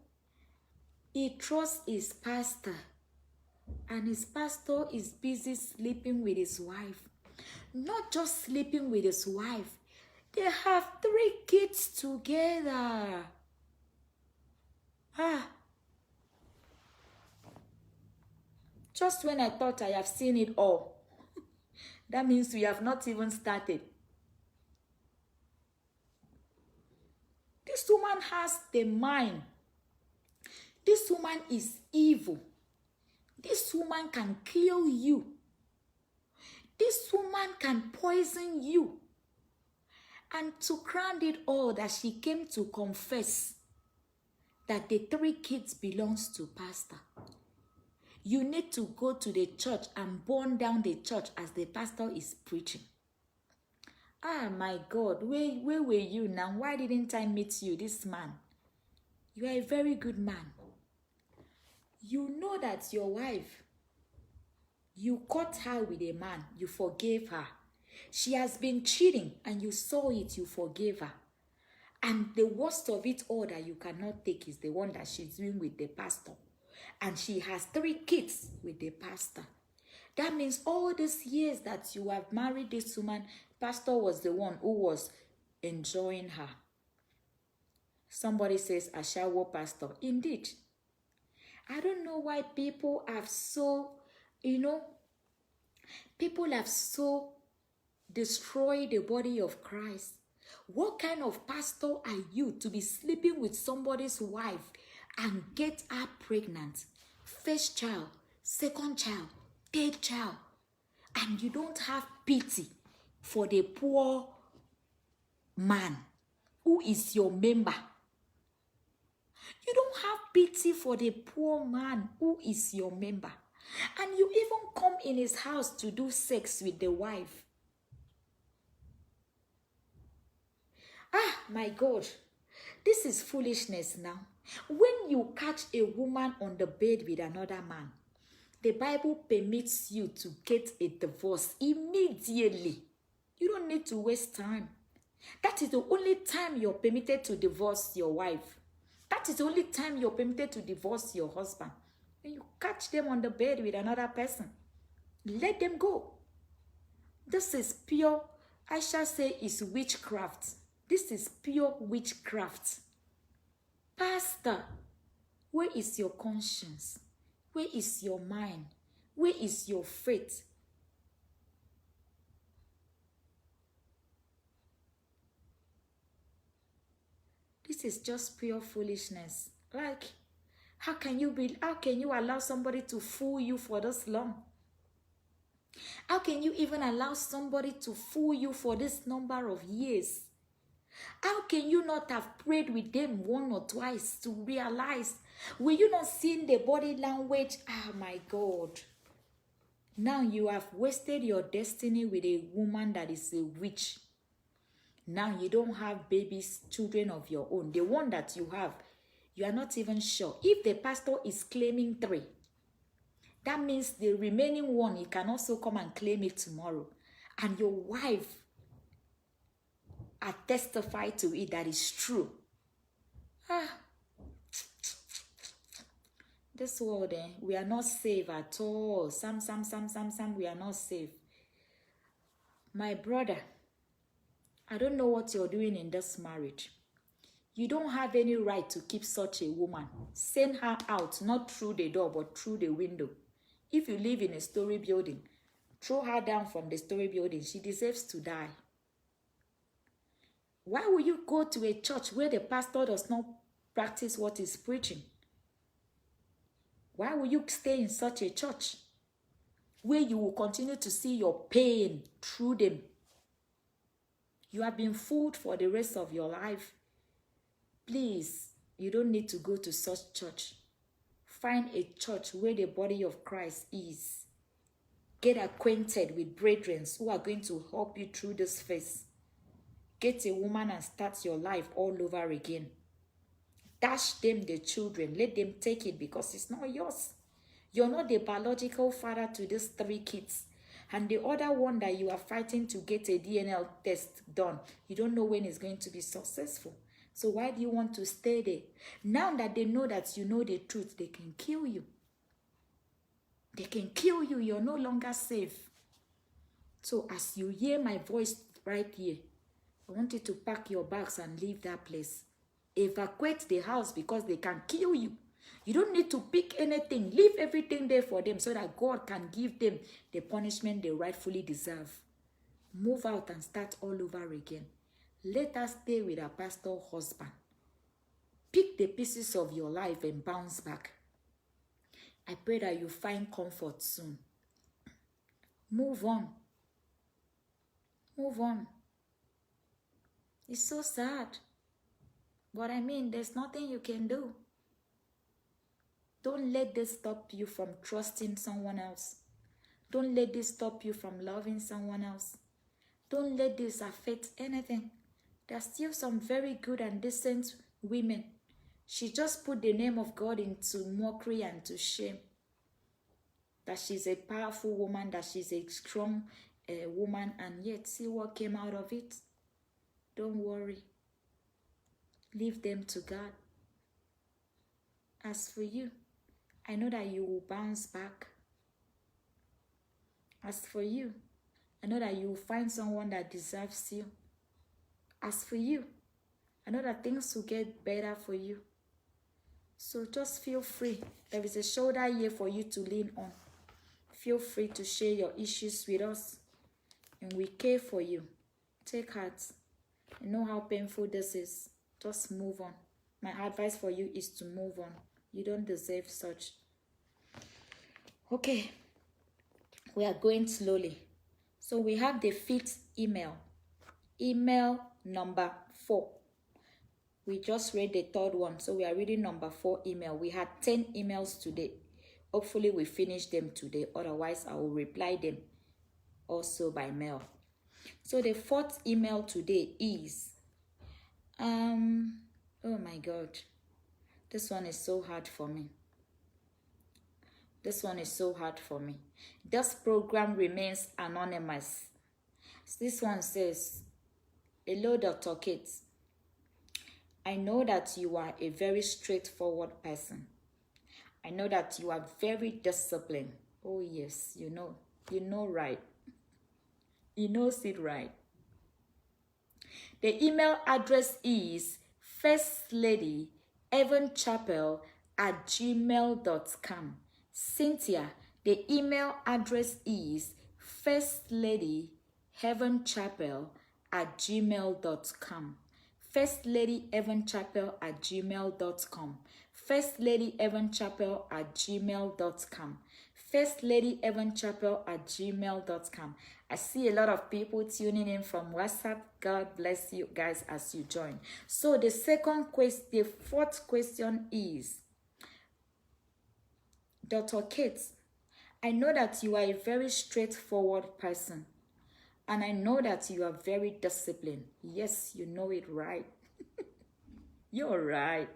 he trusts his pastor, and his pastor is busy sleeping with his wife. Not just sleeping with his wife, they have 3 kids together. Just when I thought I have seen it all, that means we have not even started. This woman has the mind. This woman is evil. This woman can kill you. This woman can poison you. And to crown it all, that she came to confess that the 3 kids belongs to pastor. You need to go to the church and burn down the church as the pastor is preaching. Ah, my God, where were you now? Why didn't I meet you, this man? You are a very good man. You know that your wife, you caught her with a man, you forgave her. She has been cheating and you saw it, you forgave her. And the worst of it all that you cannot take is the one that she's doing with the pastor. And she has 3 kids with the pastor. That means all these years that you have married this woman, pastor was the one who was enjoying her. Somebody says, Ashawo pastor. Indeed. I don't know why people have so, people have so destroyed the body of Christ. What kind of pastor are you to be sleeping with somebody's wife and get her pregnant? First child, second child, third child. And you don't have pity for the poor man who is your member. You don't have pity for the poor man who is your member. And you even come in his house to do sex with the wife. Ah, my God. This is foolishness now. When you catch a woman on the bed with another man, the Bible permits you to get a divorce immediately. You don't need to waste time. That is the only time you're permitted to divorce your wife. That is the only time you're permitted to divorce your husband. When you catch them on the bed with another person, let them go. This is pure, I shall say, is witchcraft. This is pure witchcraft. Pastor, where is your conscience? Where is your mind? Where is your faith? This is just pure foolishness. Like, how can you allow somebody to fool you for this long? How can you even allow somebody to fool you for this number of years? How can you not have prayed with them 1 or twice to realize? Will you not see the body language? Oh my God. Now you have wasted your destiny with a woman that is a witch. Now you don't have babies, children of your own. The one that you have, you are not even sure. If the pastor is claiming 3, that means the remaining one, he can also come and claim it tomorrow. And your wife are testified to it that is true. This world, we are not safe at all. Some, we are not safe. My brother, I don't know what you're doing in this marriage. You don't have any right to keep such a woman. Send her out, not through the door, but through the window. If you live in a story building, throw her down from the story building. She deserves to die. Why will you go to a church where the pastor does not practice what he's preaching? Why will you stay in such a church where you will continue to see your pain through them? You have been fooled for the rest of your life. Please, you don't need to go to such church. Find a church where the body of Christ is. Get acquainted with brethren who are going to help you through this phase. Get a woman and start your life all over again. Dash them the children. Let them take it because it's not yours. You're not the biological father to these 3 kids. And the other one that you are fighting to get a DNA test done, you don't know when it's going to be successful. So why do you want to stay there? Now that they know that you know the truth, they can kill you. They can kill you. You're no longer safe. So as you hear my voice right here, I want you to pack your bags and leave that place. Evacuate the house because they can kill you. You don't need to pick anything. Leave everything there for them so that God can give them the punishment they rightfully deserve. Move out and start all over again. Let us stay with our pastor husband. Pick the pieces of your life and bounce back. I pray that you find comfort soon. Move on. Move on. It's so sad. But I mean, there's nothing you can do. Don't let this stop you from trusting someone else. Don't let this stop you from loving someone else. Don't let this affect anything. There's still some very good and decent women. She just put the name of God into mockery and to shame. That she's a powerful woman, that she's a strong woman, and yet see what came out of it. Don't worry. Leave them to God. As for you, I know that you will bounce back. As for you, I know that you will find someone that deserves you. As for you, I know that things will get better for you. So just feel free. There is a shoulder here for you to lean on. Feel free to share your issues with us. And we care for you. Take heart. You know how painful this is. Just move on. My advice for you is to move on. You don't deserve such. Okay. We are going slowly. So we have the 5th email. Email number 4. We just read the 3rd one. So we are reading number 4 email. We had 10 emails today. Hopefully we finish them today. Otherwise, I will reply them also by mail. So the 4th email today is... oh my God. This one is so hard for me. This one is so hard for me. This program remains anonymous. This one says, hello, Dr. Kate. I know that you are a very straightforward person. I know that you are very disciplined. Oh yes, you know right. You know it right. The email address is firstlady.evanchapel@gmail.com. Cynthia, the email address is firstlady.evanchapel@gmail.com. firstlady.evanchapel@gmail.com. firstlady.evanchapel@gmail.com. firstlady.evanchapel@gmail.com. I see a lot of people tuning in from WhatsApp. God bless you guys as you join. So the 4th question is, Dr. Kate, I know that you are a very straightforward person. And I know that you are very disciplined. Yes, you know it right. You're right.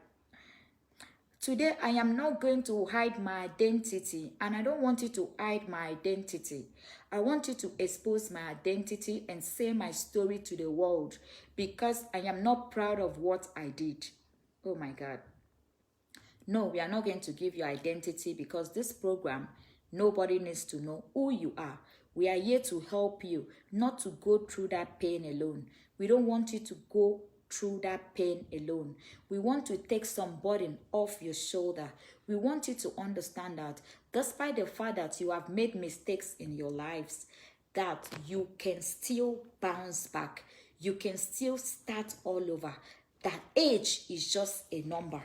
Today, I am not going to hide my identity, and I don't want you to hide my identity. I want you to expose my identity and say my story to the world, because I am not proud of what I did. Oh my God. No, we are not going to give you identity, because this program, nobody needs to know who you are. We are here to help you, not to go through that pain alone. We don't want you to go through that pain alone. We want to take some burden off your shoulder. We want you to understand that despite the fact that you have made mistakes in your lives, that you can still bounce back. You can still start all over. That age is just a number.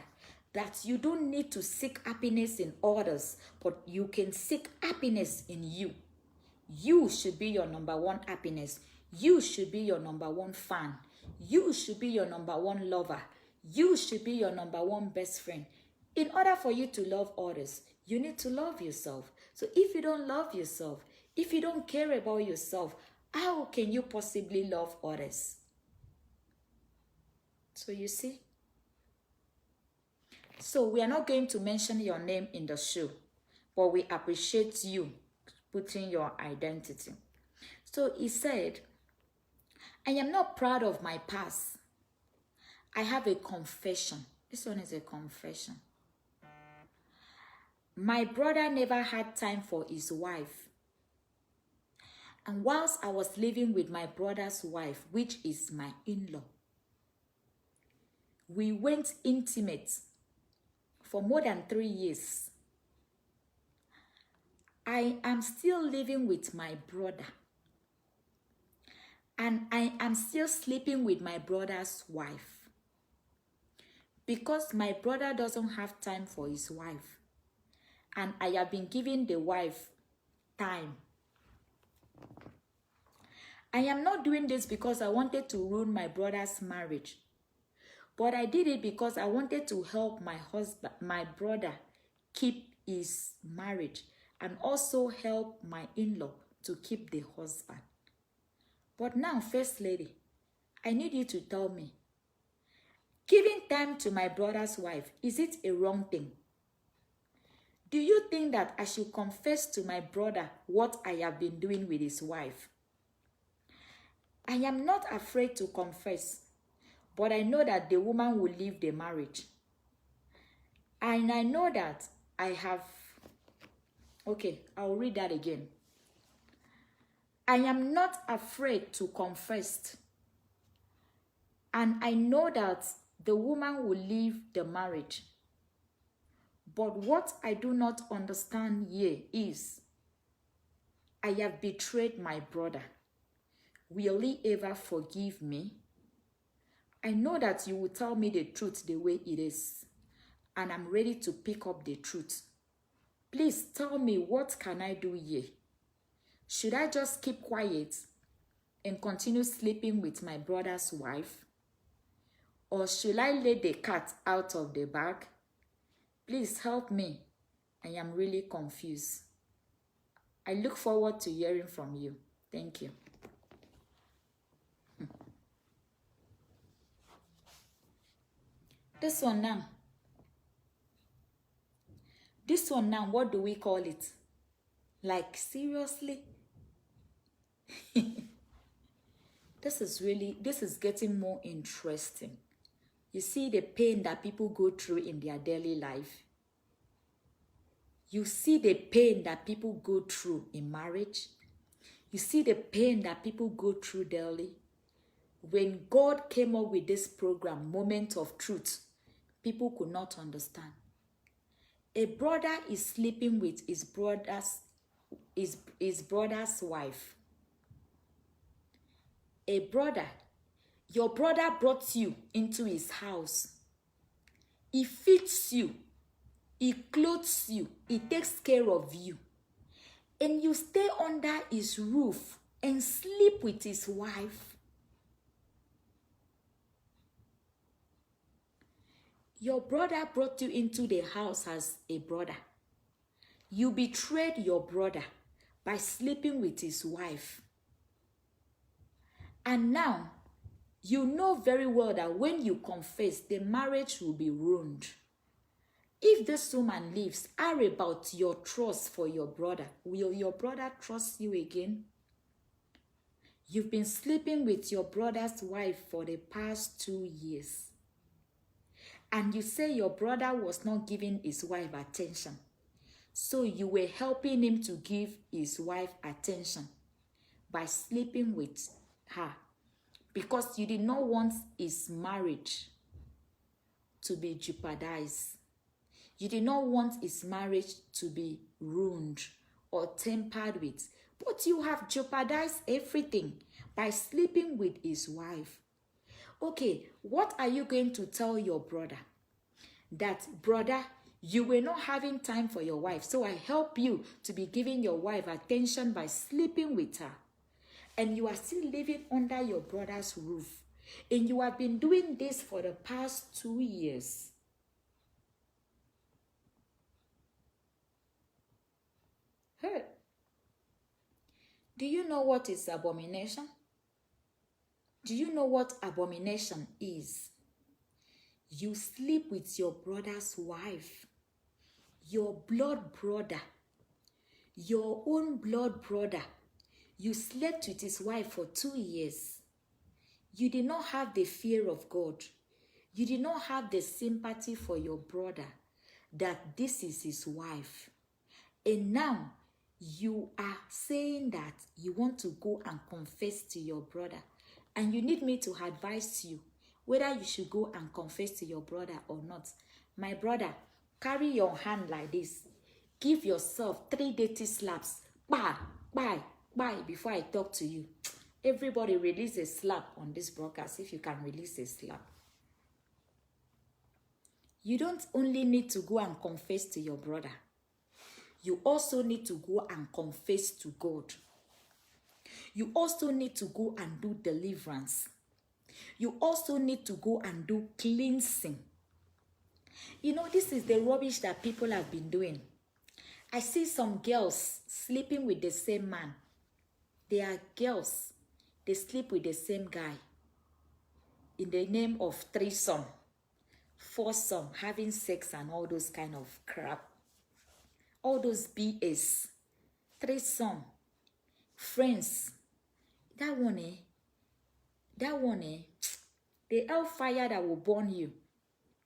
That you don't need to seek happiness in others, but you can seek happiness in you. You should be your number one happiness. You should be your number one fan. You should be your number one lover. You should be your number one best friend. In order for you to love others, you need to love yourself. So if you don't love yourself, if you don't care about yourself, how can you possibly love others? So you see? So we are not going to mention your name in the show, but we appreciate you putting your identity. So he said, I am not proud of my past. I have a confession. This one is a confession. My brother never had time for his wife. And whilst I was living with my brother's wife, which is my in-law, we went intimate for more than 3 years. I am still living with my brother. And I am still sleeping with my brother's wife. Because my brother doesn't have time for his wife. And I have been giving the wife time. I am not doing this because I wanted to ruin my brother's marriage. But I did it because I wanted to help my brother keep his marriage. And also help my in-law to keep the husband. But now, First Lady, I need you to tell me, giving time to my brother's wife, is it a wrong thing? Do you think that I should confess to my brother what I have been doing with his wife? I am not afraid to confess, but I know that the woman will leave the marriage. And I know that I have... Okay, I'll read that again. I am not afraid to confess. And I know that the woman will leave the marriage. But what I do not understand here is, I have betrayed my brother. Will he ever forgive me? I know that you will tell me the truth the way it is. And I'm ready to pick up the truth. Please tell me, what can I do here? Should I just keep quiet and continue sleeping with my brother's wife? Or should I let the cat out of the bag? Please help me. I am really confused. I look forward to hearing from you. Thank you. This one now, what do we call it? Like, seriously? This is getting more interesting. You see the pain that people go through in their daily life. You see the pain that people go through in marriage. You see the pain that people go through daily. When God came up with this program, Moment of Truth, people could not understand. A brother is sleeping with his brother's wife. A brother, your brother brought you into his house. He feeds you. He clothes you. He takes care of you. And you stay under his roof and sleep with his wife. Your brother brought you into the house as a brother. You betrayed your brother by sleeping with his wife. And now, you know very well that when you confess, the marriage will be ruined. If this woman leaves, are about your trust for your brother. Will your brother trust you again? You've been sleeping with your brother's wife for the past 2 years. And you say your brother was not giving his wife attention. So you were helping him to give his wife attention by sleeping with her. Because you did not want his marriage to be jeopardized. You did not want his marriage to be ruined or tampered with. But you have jeopardized everything by sleeping with his wife. Okay, what are you going to tell your brother? That, brother, you were not having time for your wife, so I help you to be giving your wife attention by sleeping with her. And you are still living under your brother's roof. And you have been doing this for the past 2 years. Hey, do you know what is abomination? Do you know what abomination is? You sleep with your brother's wife, your blood brother, your own blood brother. You slept with his wife for 2 years. You did not have the fear of God. You did not have the sympathy for your brother that this is his wife. And now you are saying that you want to go and confess to your brother. And you need me to advise you whether you should go and confess to your brother or not. My brother, carry your hand like this. Give yourself 3 dirty slaps. Bye, bye, bye, before I talk to you. Everybody release a slap on this broadcast if you can release a slap. You don't only need to go and confess to your brother. You also need to go and confess to God. You also need to go and do deliverance. You also need to go and do cleansing. You know, this is the rubbish that people have been doing. I see some girls sleeping with the same man. They are girls. They sleep with the same guy. In the name of threesome, foursome, having sex and all those kind of crap. All those BS. Threesome. Friends. That one, the hellfire that will burn you,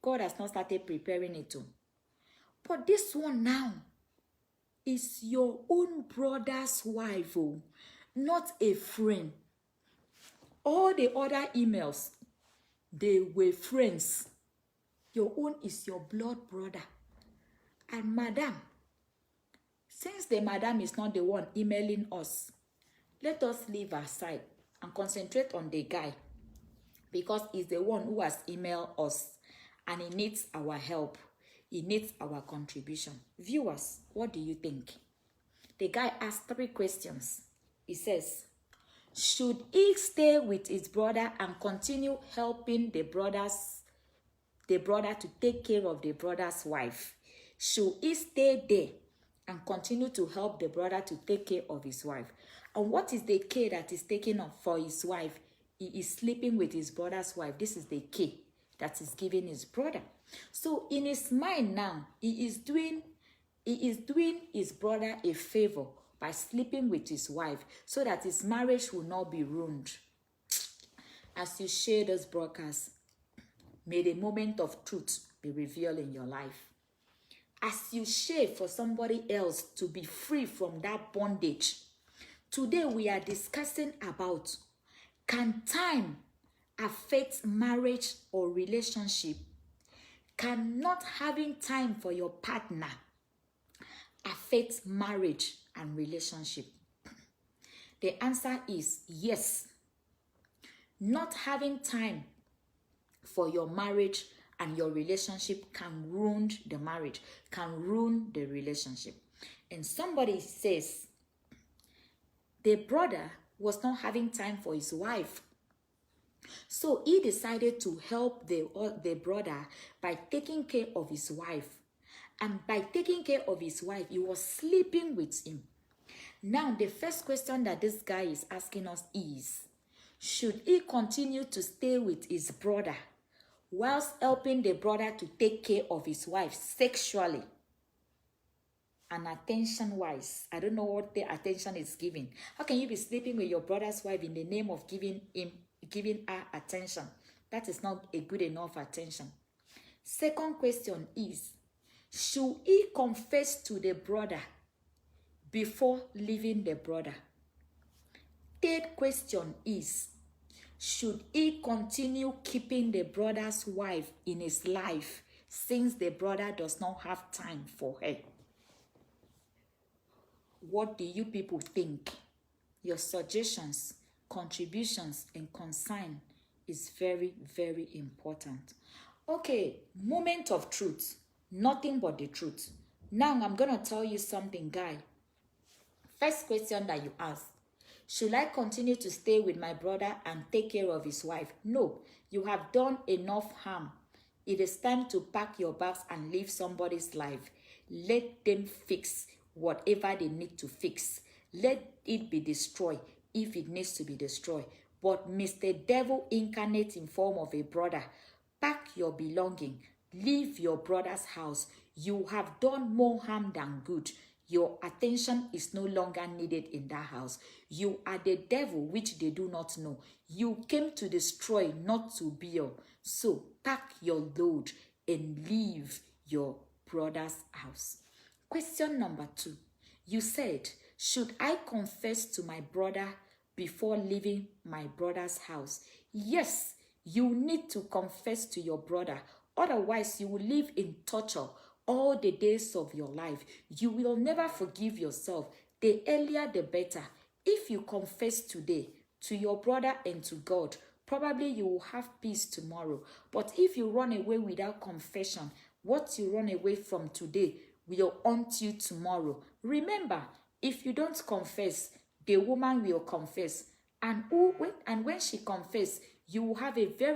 God has not started preparing it too. But this one now is your own brother's wife, oh, not a friend. All the other emails, they were friends. Your own is your blood brother. And madam, since the madam is not the one emailing us, let us leave aside and concentrate on the guy, because he's the one who has emailed us and he needs our help. He needs our contribution. Viewers, what do you think? The guy asked 3 questions. He says, should he stay with his brother and continue helping the brother to take care of the brother's wife? Should he stay there and continue to help the brother to take care of his wife? And what is the care that is taken up for his wife? He is sleeping with his brother's wife. This is the care that is given his brother. So in his mind now, he is doing his brother a favor by sleeping with his wife so that his marriage will not be ruined. As you share this broadcast, may the moment of truth be revealed in your life. As you share for somebody else to be free from that bondage. Today we are discussing about, can time affect marriage or relationship? Can not having time for your partner affect marriage and relationship? The answer is yes. Not having time for your marriage and your relationship can ruin the marriage, can ruin the relationship. And somebody says, the brother was not having time for his wife. So he decided to help the brother by taking care of his wife. And by taking care of his wife, he was sleeping with him. Now, the first question that this guy is asking us is, Should he continue to stay with his brother whilst helping the brother to take care of his wife sexually and attention-wise? I don't know what the attention is giving. How can you be sleeping with your brother's wife in the name of giving her attention? That is not a good enough attention. Second question is, should he confess to the brother before leaving the brother? Third question is, should he continue keeping the brother's wife in his life since the brother does not have time for her? What do you people think? Your suggestions, contributions, and concern is very, very important. Okay, moment of truth. Nothing but the truth. Now I'm going to tell you something, guy. First question that you asked. Should I continue to stay with my brother and take care of his wife? No, you have done enough harm. It is time to pack your bags and leave somebody's life. Let them fix whatever they need to fix. Let it be destroyed if it needs to be destroyed. But Mr. Devil incarnate in form of a brother, pack your belonging, leave your brother's house. You have done more harm than good. Your attention is no longer needed in that house. You are the devil, which they do not know. You came to destroy, not to build. So pack your load and leave your brother's house. Question number 2. You said, should I confess to my brother before leaving my brother's house? Yes, you need to confess to your brother. Otherwise, you will live in torture all the days of your life. You will never forgive yourself. The earlier, the better. If you confess today to your brother and to God, probably you will have peace tomorrow. But if you run away without confession, what you run away from today will haunt you tomorrow. Remember, if you don't confess, the woman will confess. And when she confesses, you will have a very